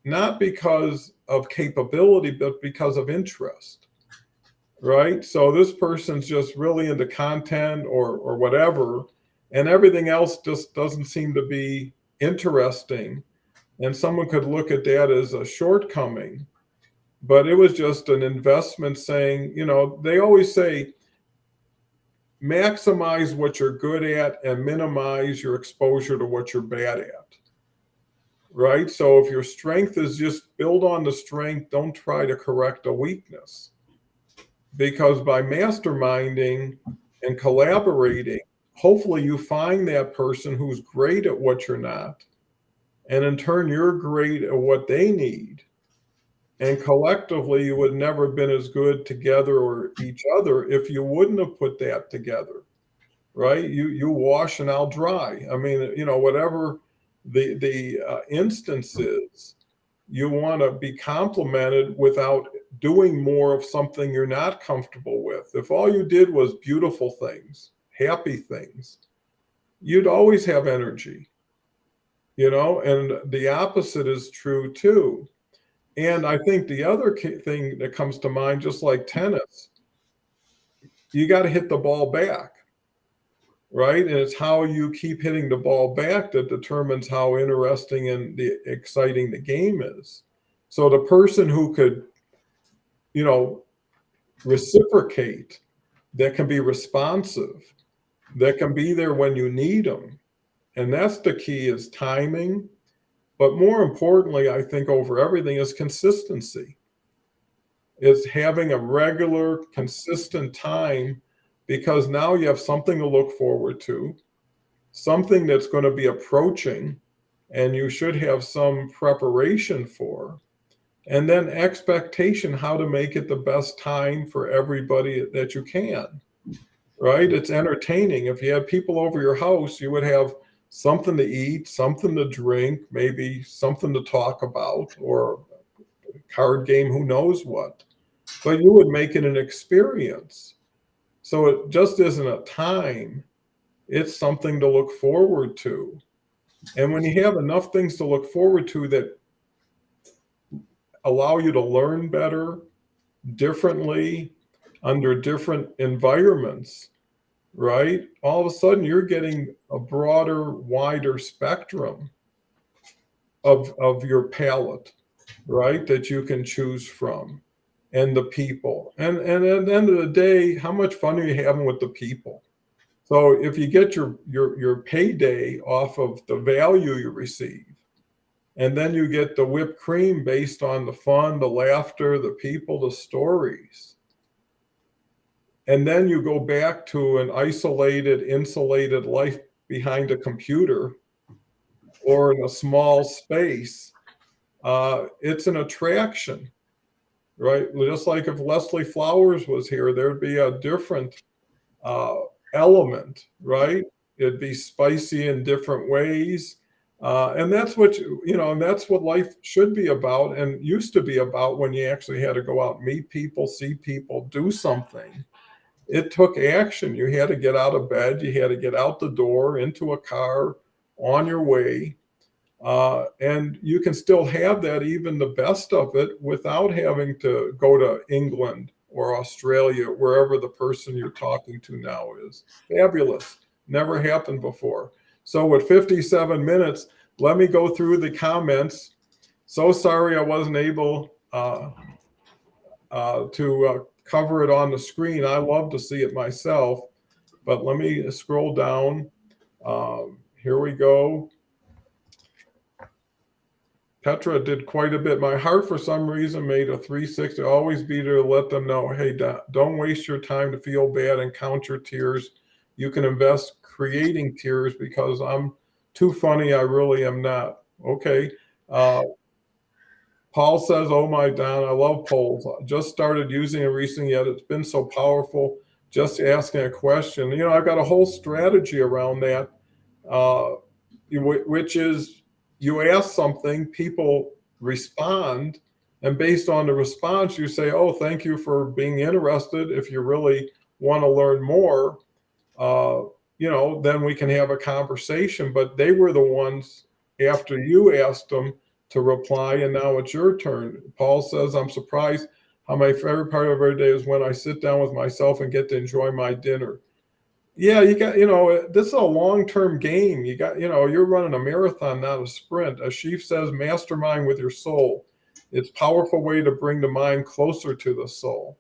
not because of capability, but because of interest, right? So this person's just really into content or whatever, and everything else just doesn't seem to be interesting. And someone could look at that as a shortcoming, but it was just an investment saying, they always say maximize what you're good at and minimize your exposure to what you're bad at. Right? So if your strength is just build on the strength, don't try to correct a weakness. Because by masterminding and collaborating, hopefully you find that person who's great at what you're not. And in turn, you're great at what they need. And collectively, you would never have been as good together or each other if you wouldn't have put that together, right? You wash and I'll dry. I mean, whatever the instance is, you want to be complimented without doing more of something you're not comfortable with. If all you did was beautiful things, happy things, you'd always have energy, and the opposite is true too. And I think the other thing that comes to mind, just like tennis, you got to hit the ball back, right? And it's how you keep hitting the ball back that determines how interesting and exciting the game is. So the person who could, you know, reciprocate, that can be responsive, that can be there when you need them. And that's the key, is timing. But more importantly, I think over everything is consistency. It's having a regular, consistent time, because now you have something to look forward to, something that's going to be approaching, and you should have some preparation for. And then expectation, how to make it the best time for everybody that you can, right? It's entertaining. If you had people over your house, you would have something to eat, something to drink, maybe something to talk about, or a card game, who knows what. But you would make it an experience. So it just isn't a time, it's something to look forward to. And when you have enough things to look forward to that allow you to learn better, differently, under different environments, right? All of a sudden, you're getting a broader, wider spectrum of your palette, right? That you can choose from, and the people. And at the end of the day, how much fun are you having with the people? So if you get your payday off of the value you receive, and then you get the whipped cream based on the fun, the laughter, the people, the stories, and then you go back to an isolated, insulated life behind a computer or in a small space, it's an attraction, right? Just like if Leslie Flowers was here, there'd be a different uh, element, right? It'd be spicy in different ways. And that's what, and that's what life should be about, and used to be about, when you actually had to go out, meet people, see people, do something. It took action. You had to get out of bed, you had to get out the door, into a car, on your way. And you can still have that, even the best of it, without having to go to England or Australia, wherever the person you're talking to now is. Fabulous. Never happened before. So, with 57 minutes, let me go through the comments. So sorry I wasn't able to cover it on the screen. I love to see it myself, but let me scroll down. Here we go. Petra did quite a bit. My heart, for some reason, made a 360. Always be there to let them know, hey, don't waste your time to feel bad and count your tears. You can invest creating tears, because I'm too funny. I really am not. Okay. Paul says, oh my, Don, I love polls. I just started using it recently, yet it's been so powerful. Just asking a question. I've got a whole strategy around that, uh, which is, you ask something, people respond, and based on the response, you say, oh, thank you for being interested. If you really want to learn more, uh, then we can have a conversation. But they were the ones, after you asked them, to reply, and now it's your turn. Paul says, I'm surprised how my favorite part of every day is when I sit down with myself and get to enjoy my dinner. Yeah, you got, this is a long-term game. You got, you're running a marathon, not a sprint. Ashif says, mastermind with your soul. It's a powerful way to bring the mind closer to the soul.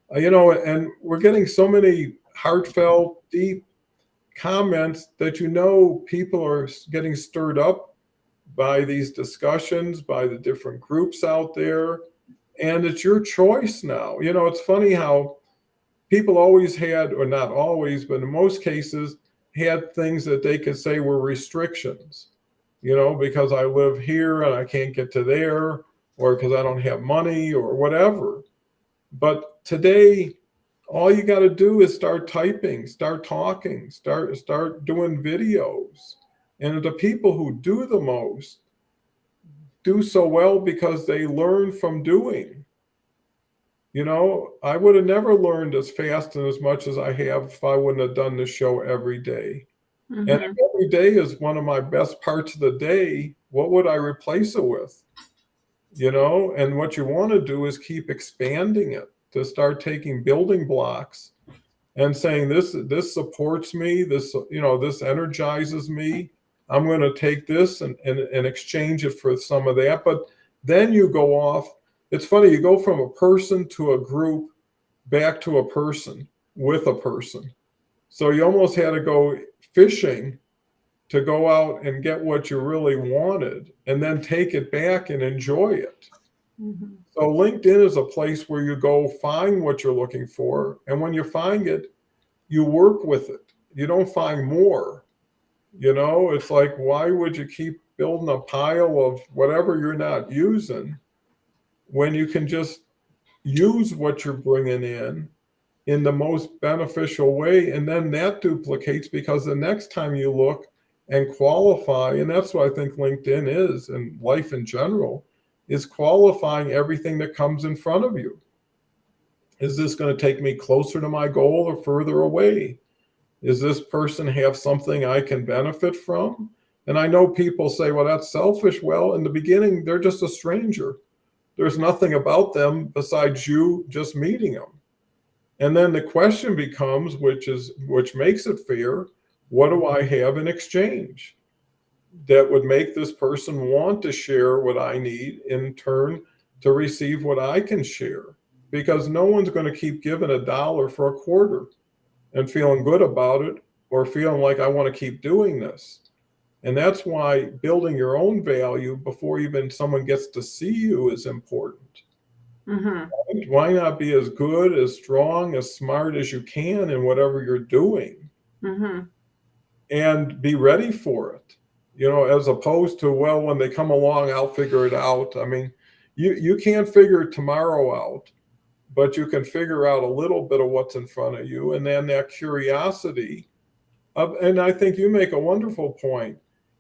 And we're getting so many heartfelt, deep comments that, people are getting stirred up by these discussions, by the different groups out there. And it's your choice now. It's funny how people always had, or not always, but in most cases, had things that they could say were restrictions, because I live here and I can't get to there, or because I don't have money or whatever. But today, all you got to do is start typing, start talking, start doing videos. And the people who do the most do so well because they learn from doing. I would have never learned as fast and as much as I have if I wouldn't have done this show every day. And Mm-hmm. if every day is one of my best parts of the day, what would I replace it with? And what you want to do is keep expanding it, to start taking building blocks and saying this supports me, this energizes me. I'm going to take this and exchange it for some of that. But then you go off. It's funny, you go from a person to a group back to a person with a person. So you almost had to go fishing to go out and get what you really wanted and then take it back and enjoy it. Mm-hmm. So LinkedIn is a place where you go find what you're looking for. And when you find it, you work with it. You don't find more. It's like, why would you keep building a pile of whatever you're not using when you can just use what you're bringing in the most beneficial way? And then that duplicates, because the next time you look and qualify, and that's what I think LinkedIn is, and life in general, is qualifying everything that comes in front of you. Is this going to take me closer to my goal or further away? Does this person have something I can benefit from? And I know people say, well, that's selfish. Well, in the beginning, they're just a stranger. There's nothing about them besides you just meeting them. And then the question becomes, which makes it fair, what do I have in exchange that would make this person want to share what I need in turn to receive what I can share? Because no one's going to keep giving $1 for a quarter and feeling good about it, or feeling like I want to keep doing this. And that's why building your own value before even someone gets to see you is important. Mm-hmm. Why not be as good, as strong, as smart as you can in whatever you're doing, Mm-hmm. and be ready for it? As opposed to, well, when they come along, I'll figure it out. I mean, you can't figure tomorrow out, but you can figure out a little bit of what's in front of you. And then that curiosity and I think you make a wonderful point,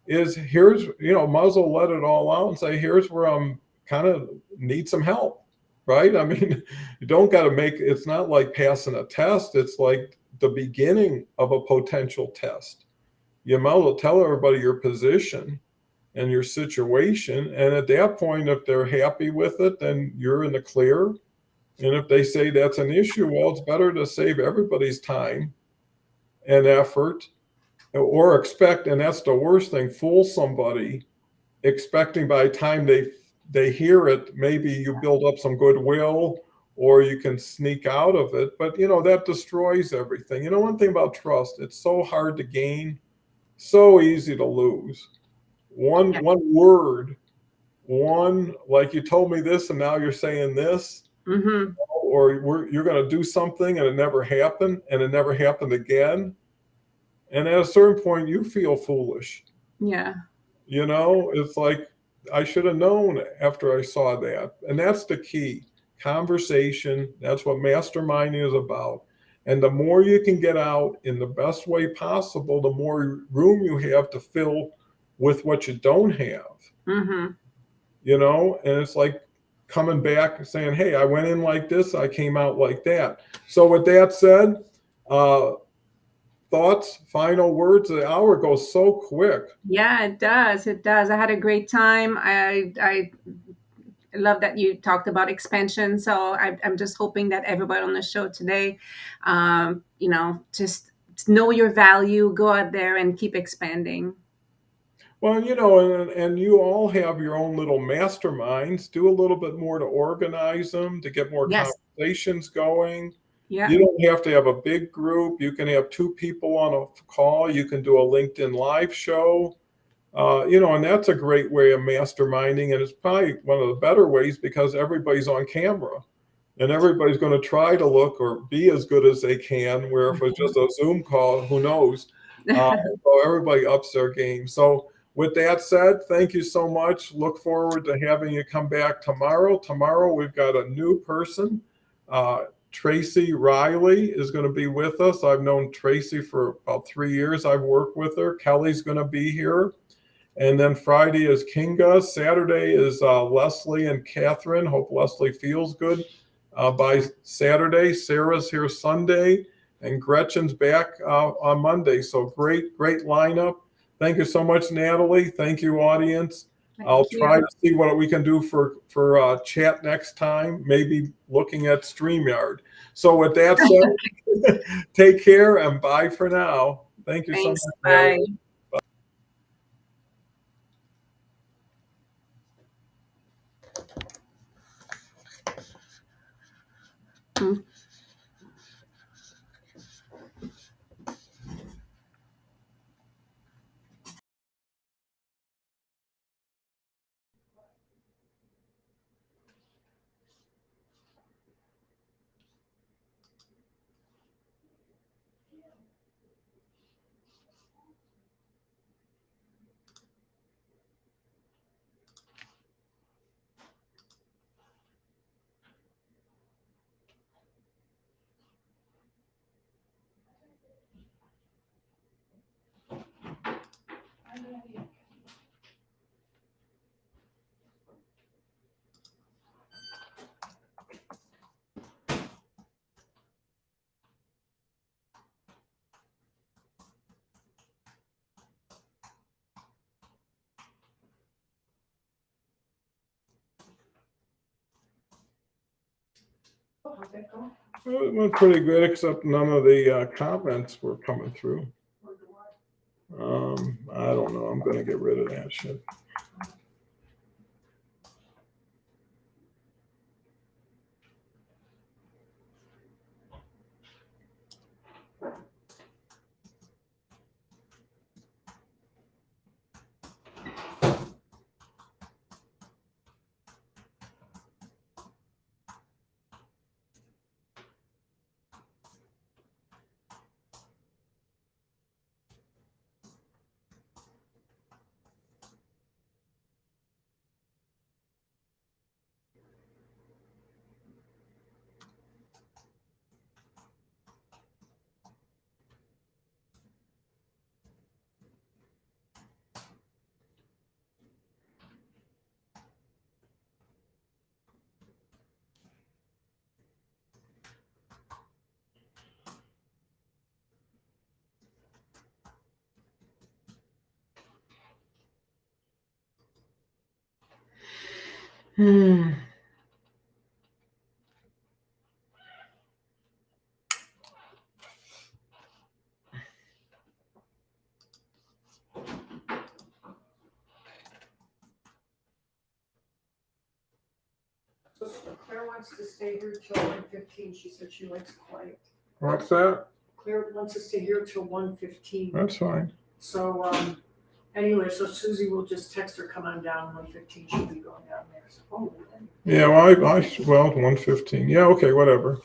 is here's, might as well let it all out and say, here's where I'm kind of need some help, right? I mean, you don't got to it's not like passing a test. It's like the beginning of a potential test. You might as well tell everybody your position and your situation. And at that point, if they're happy with it, then you're in the clear. And if they say that's an issue, well, it's better to save everybody's time and effort, or expect, and that's the worst thing, fool somebody expecting by the time they hear it, maybe you build up some goodwill or you can sneak out of it. But that destroys everything. One thing about trust, it's so hard to gain, so easy to lose. One Yeah. one word, like, you told me this and now you're saying this, Mm-hmm. or you're going to do something and it never happened, and it never happened again. And at a certain point, you feel foolish. Yeah. It's like, I should have known after I saw that. And that's the key. Conversation. That's what masterminding is about. And the more you can get out in the best way possible, the more room you have to fill with what you don't have. Mm-hmm. And it's like coming back and saying, hey, I went in like this, I came out like that. So with that said, uh, thoughts, final words. The hour goes so quick. Yeah, it does. It does. I had a great time. I love that you talked about expansion. So I'm just hoping that everybody on the show today, just know your value, go out there and keep expanding. Well, and you all have your own little masterminds. Do a little bit more to organize them, to get more Yes. conversations going. Yeah. You don't have to have a big group. You can have 2 people on a call. You can do a LinkedIn live show. And that's a great way of masterminding. And it's probably one of the better ways because everybody's on camera and everybody's going to try to look or be as good as they can. Where if it's just a Zoom call, who knows? So everybody ups their game. So with that said, thank you so much. Look forward to having you come back tomorrow. Tomorrow, we've got a new person. Tracy Riley is going to be with us. I've known Tracy for about 3 years. I've worked with her. Kelly's going to be here. And then Friday is Kinga. Saturday is Leslie and Catherine. Hope Leslie feels good by Saturday. Sarah's here Sunday. And Gretchen's back on Monday. So great lineup. Thank you so much, Natalie. Thank you, audience. I'll try to see what we can do for chat next time, maybe looking at StreamYard. So with that said, take care and bye for now. Thank you so much, Natalie. Bye. How'd that go? It went pretty good, except none of the comments were coming through. I don't know. I'm going to get rid of that shit. So Claire wants to stay here till 1:15. She said she likes quiet. What's that? Claire wants to stay here till 1:15. That's fine. So anyway, so Susie will just text her, come on down 1:15. She'll be going down there. So, oh, then. Yeah, well, 1:15. Yeah, okay, whatever.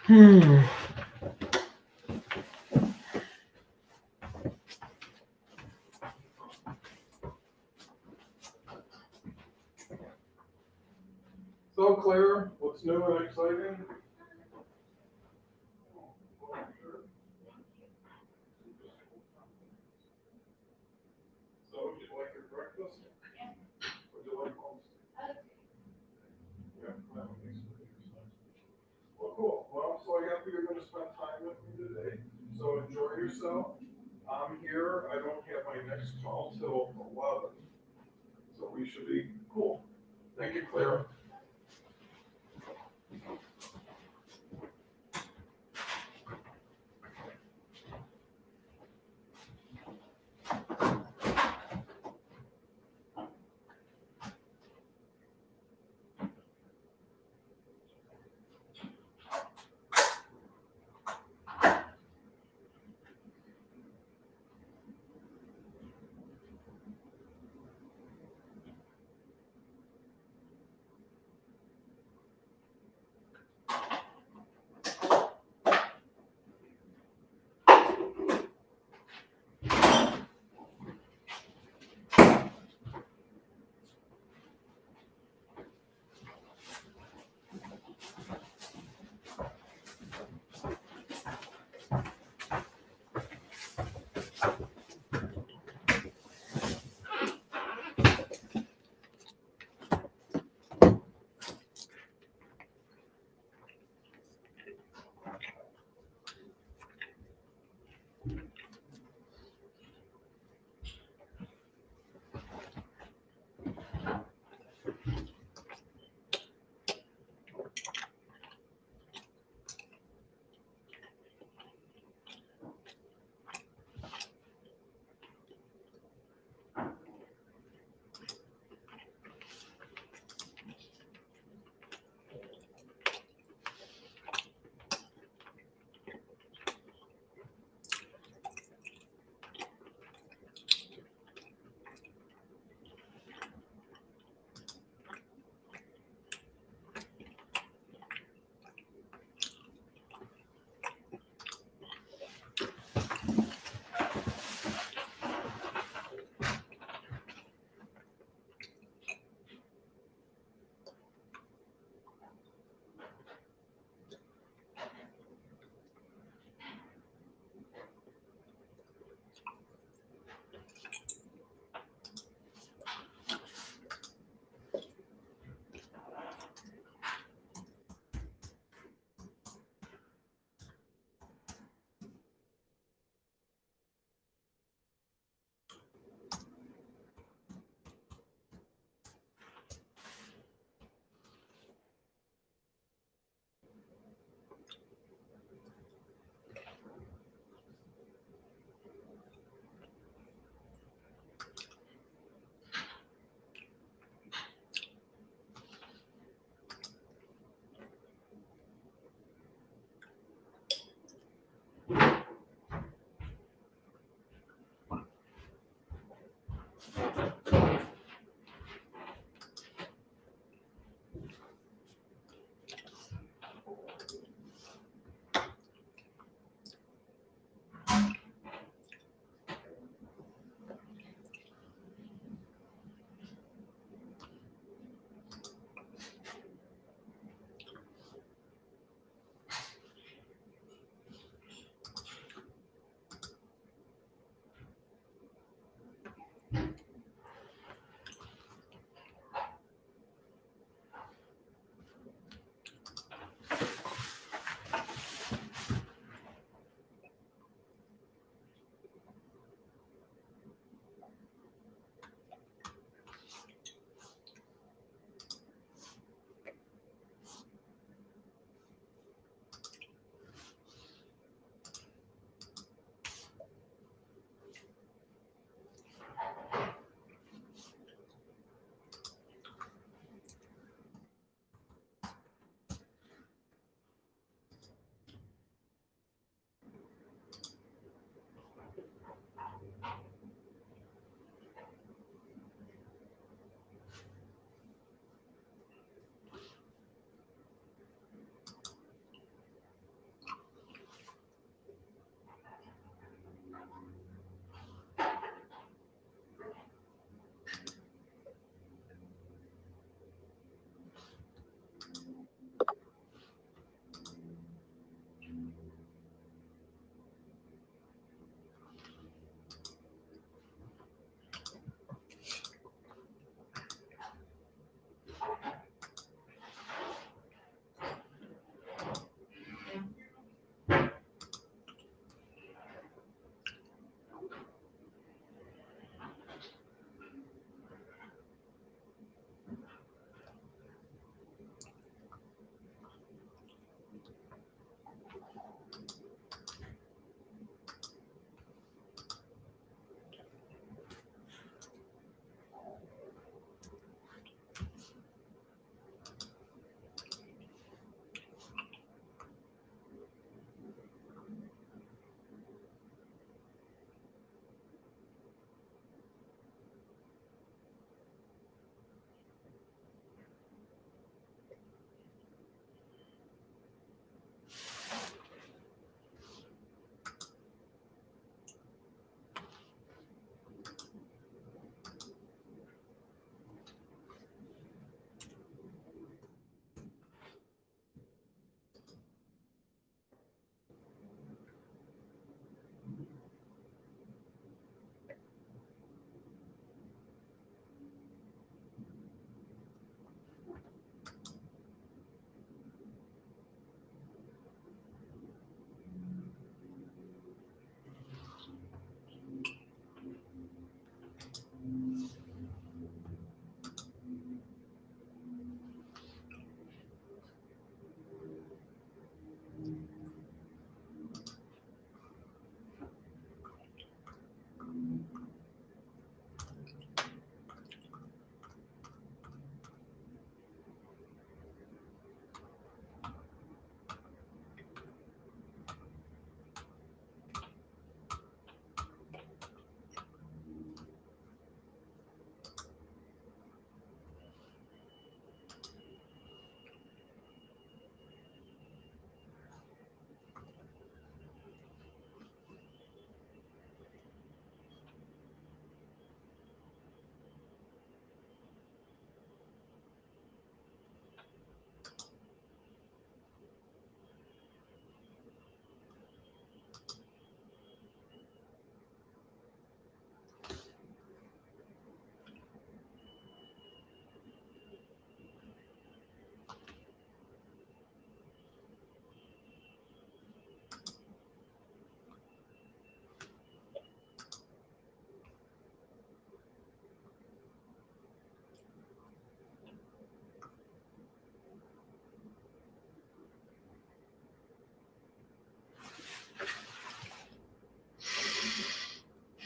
Hmm. So, Claire, what's new and exciting? So, would you like your breakfast? Would you like most? Yeah, that makes sense. Well, cool. Well, so I happy you're going to spend time with me today. So enjoy yourself. I'm here. I don't have my next call till 11. So we should be cool. Thank you, Clara.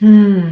Hmm.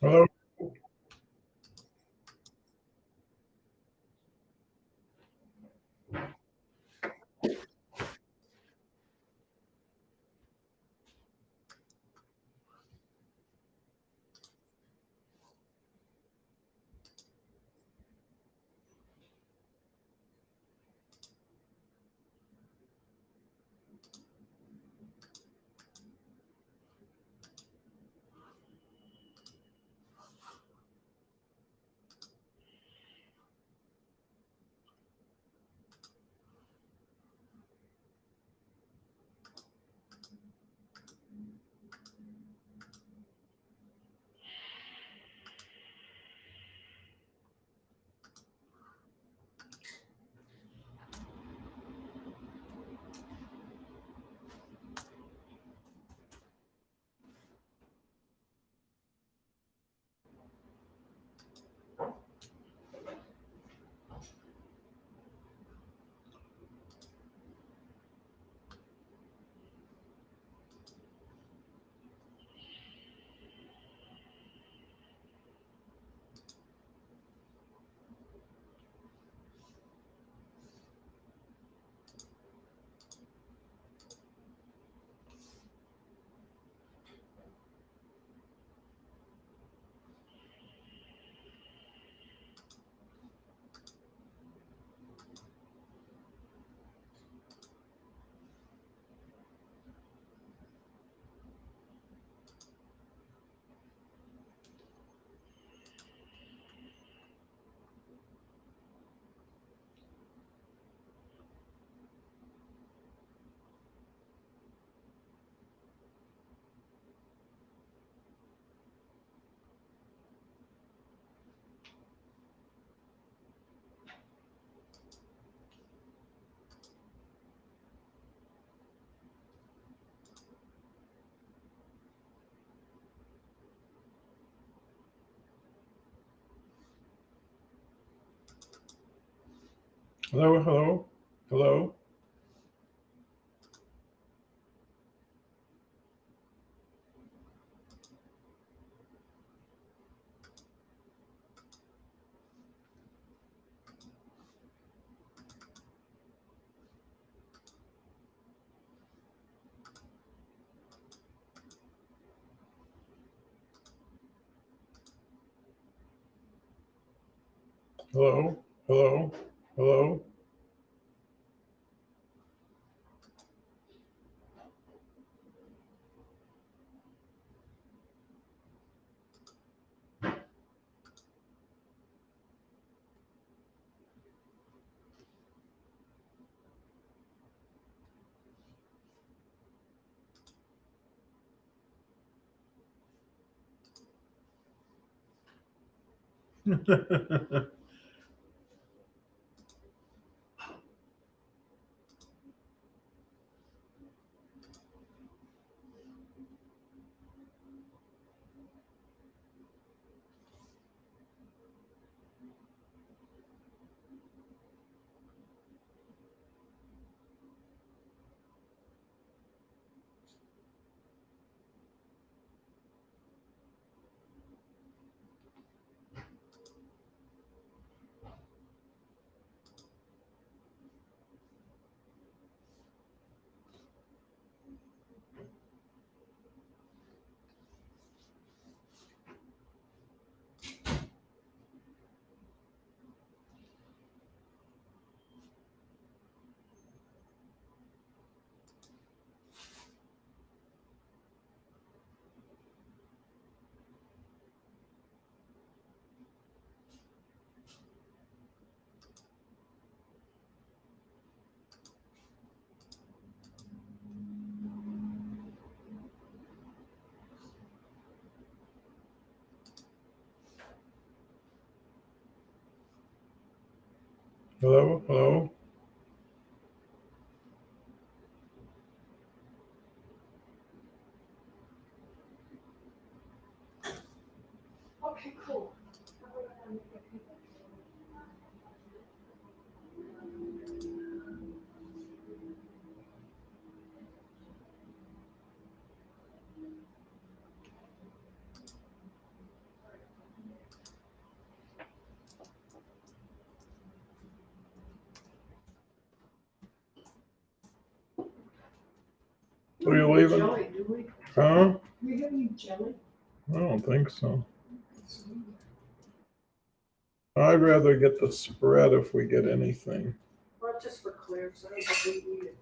Hello. Hello. Hello. Hello. Hello? Hello? Hello? Hello? Hello? Okay, cool. Are you leaving? Jelly, do we? Huh? Do we have any jelly? I don't think so. I'd rather get the spread if we get anything. Or just for Claire, so I don't eat it.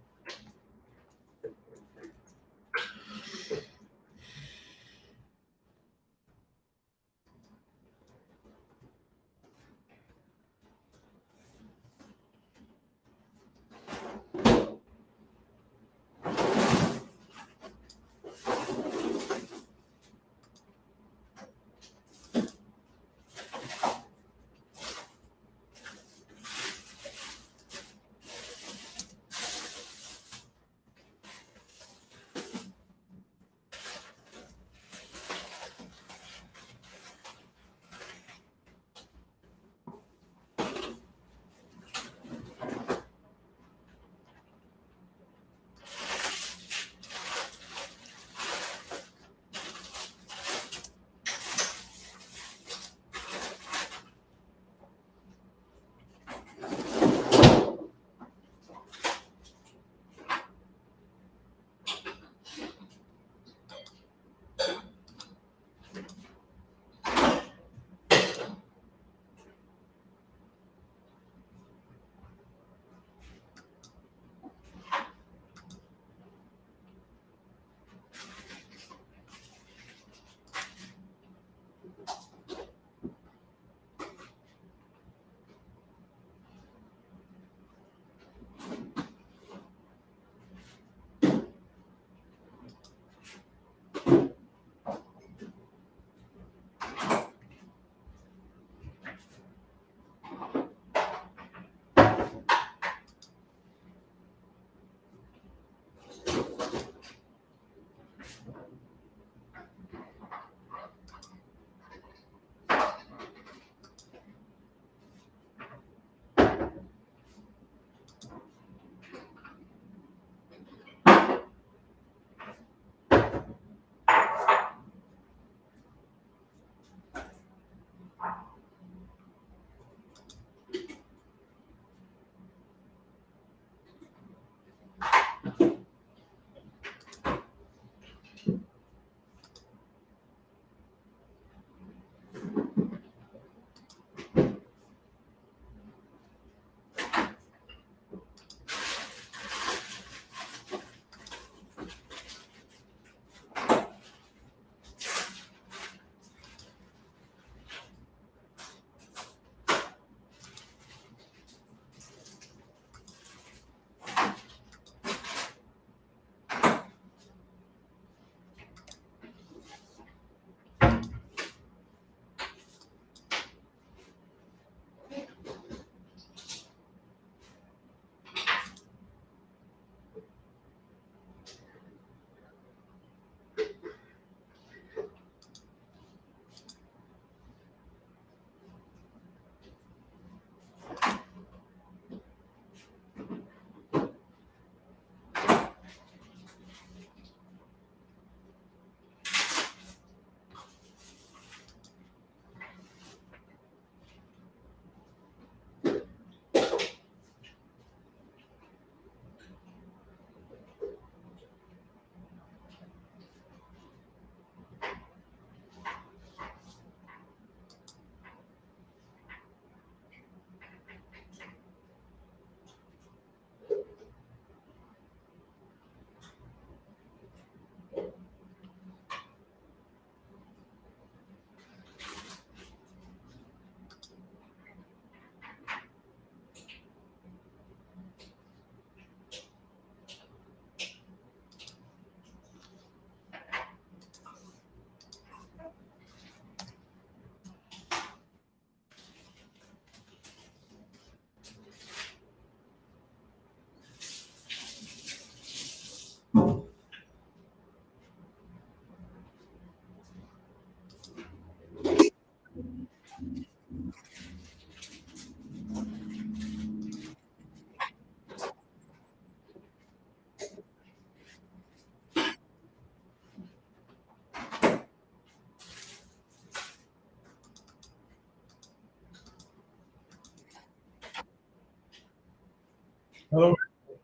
Hello,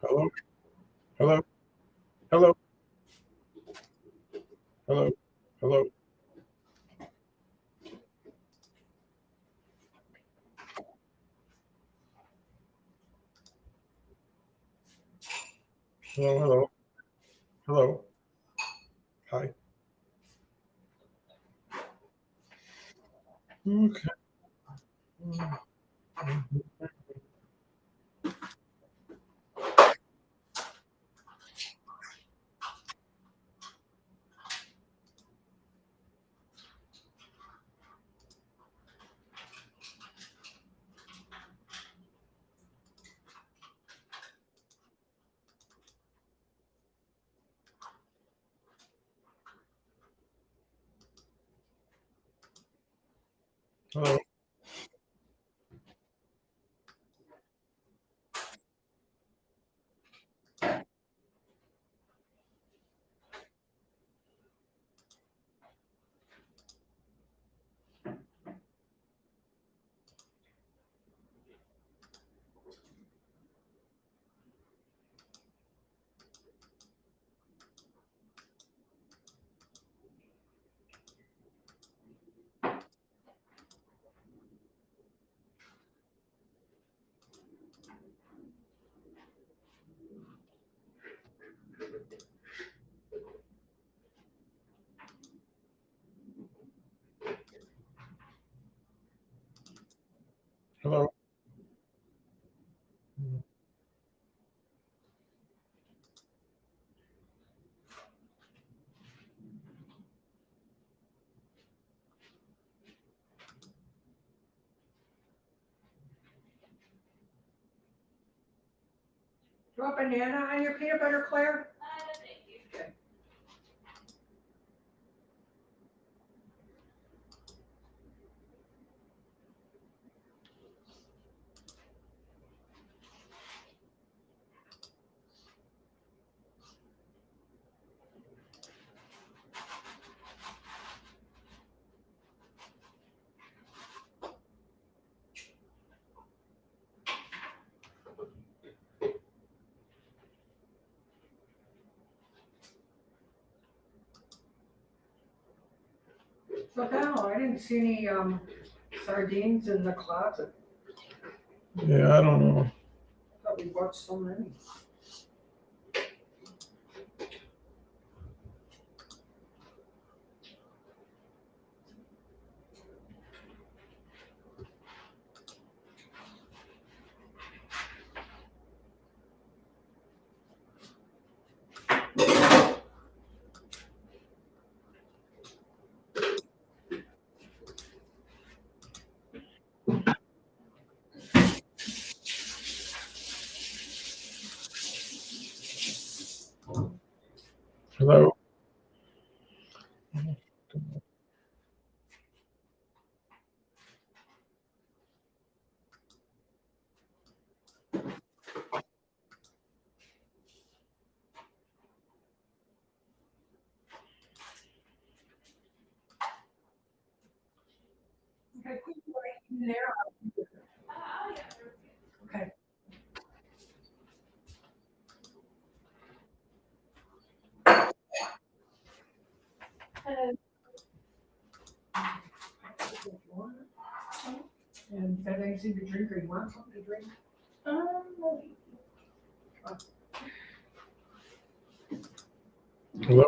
hello, hello, hello, hello, hello. Hello, hello, hello. Hi. Okay. Hello, hello, Do you want banana on your peanut butter, Claire? So now, I didn't see any sardines in the closet. yeah, I don't know. I thought we bought so many. Hello. Okay, put it right in there. Okay. And you got anything to drink or you want something to drink? Hello.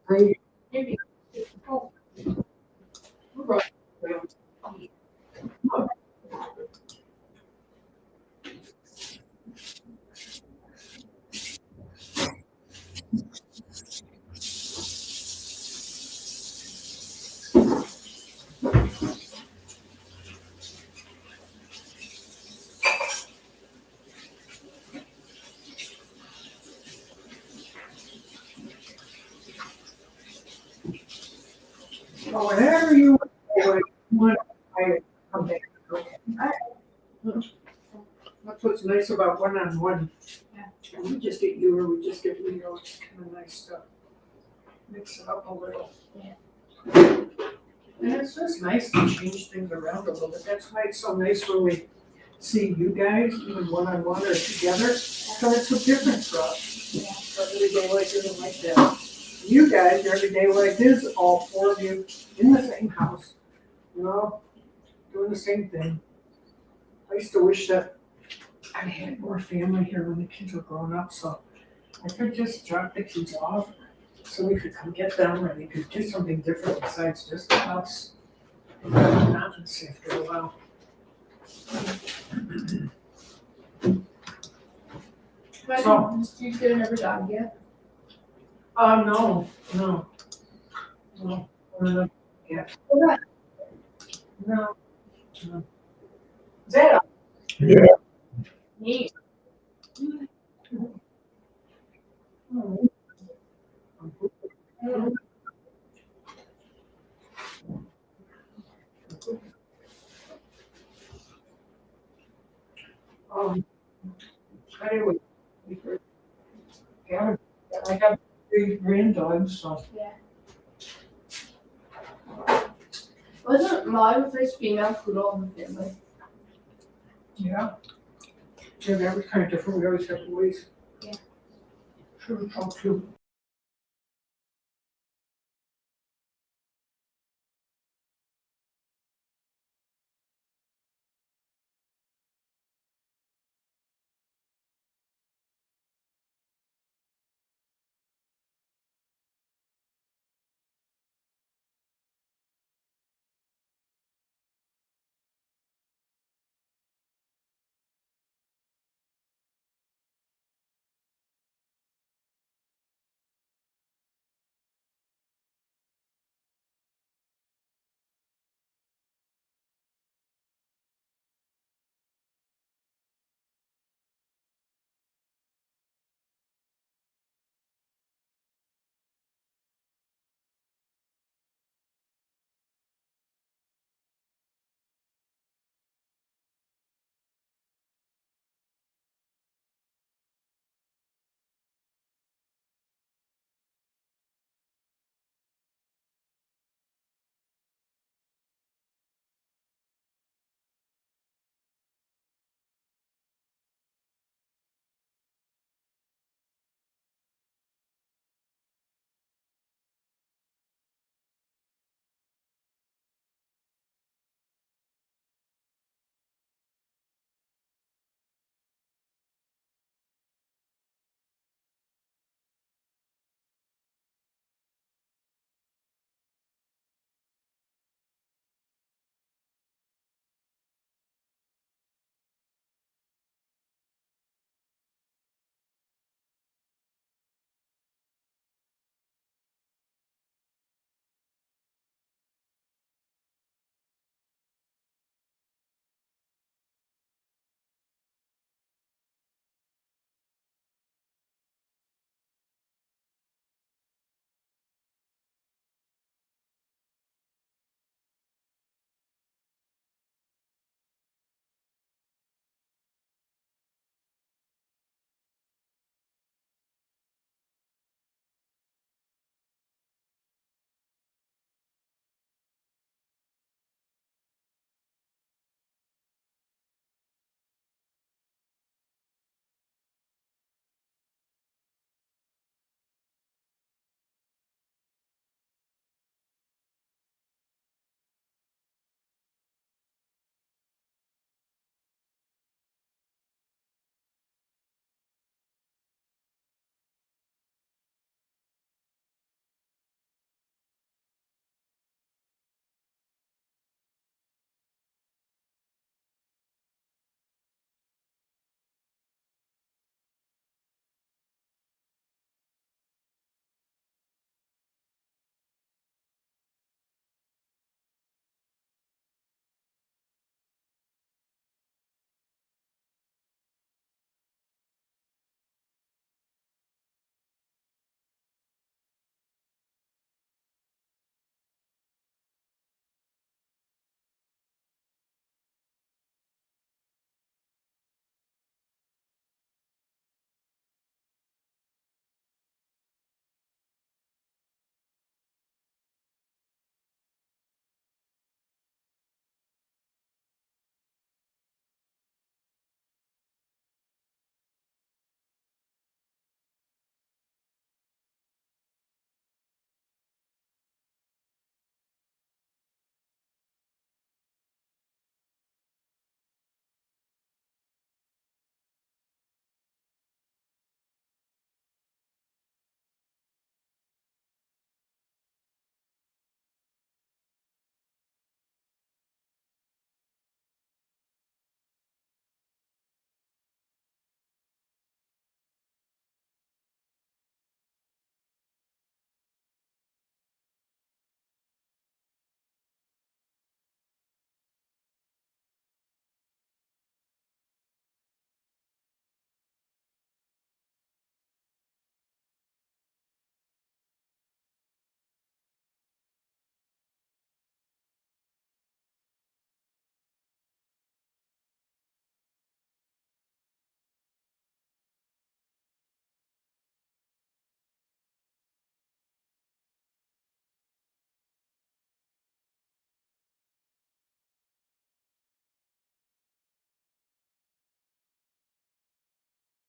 Great. Oh, right. Well, whenever you want, I come back. Okay. That's what's nice about one-on-one. We just get you or we just get Leo, it's kind of nice stuff. Mix it up a little. And it's just nice to change things around a little bit. That's why it's so nice when we see you guys, even one-on-one or together. So it's so different for us. Yeah. Our everyday life isn't like that. You guys, your everyday life is all four of you in the same house, you know, doing the same thing. I used to wish that I had more family here when the kids were growing up, so I could just drop the kids off so we could come get them, or we could do something different besides just the house. Not just after a while. So- Did you get another dog yet? No. No, yeah, What? no. Is that a Yeah. Neat. Anyway, yeah, I have 3 granddogs, so. Wasn't Molly the first female poodle in the family? Yeah. Yeah, that was kind of different. We always had boys. Yeah. Sure, talk to.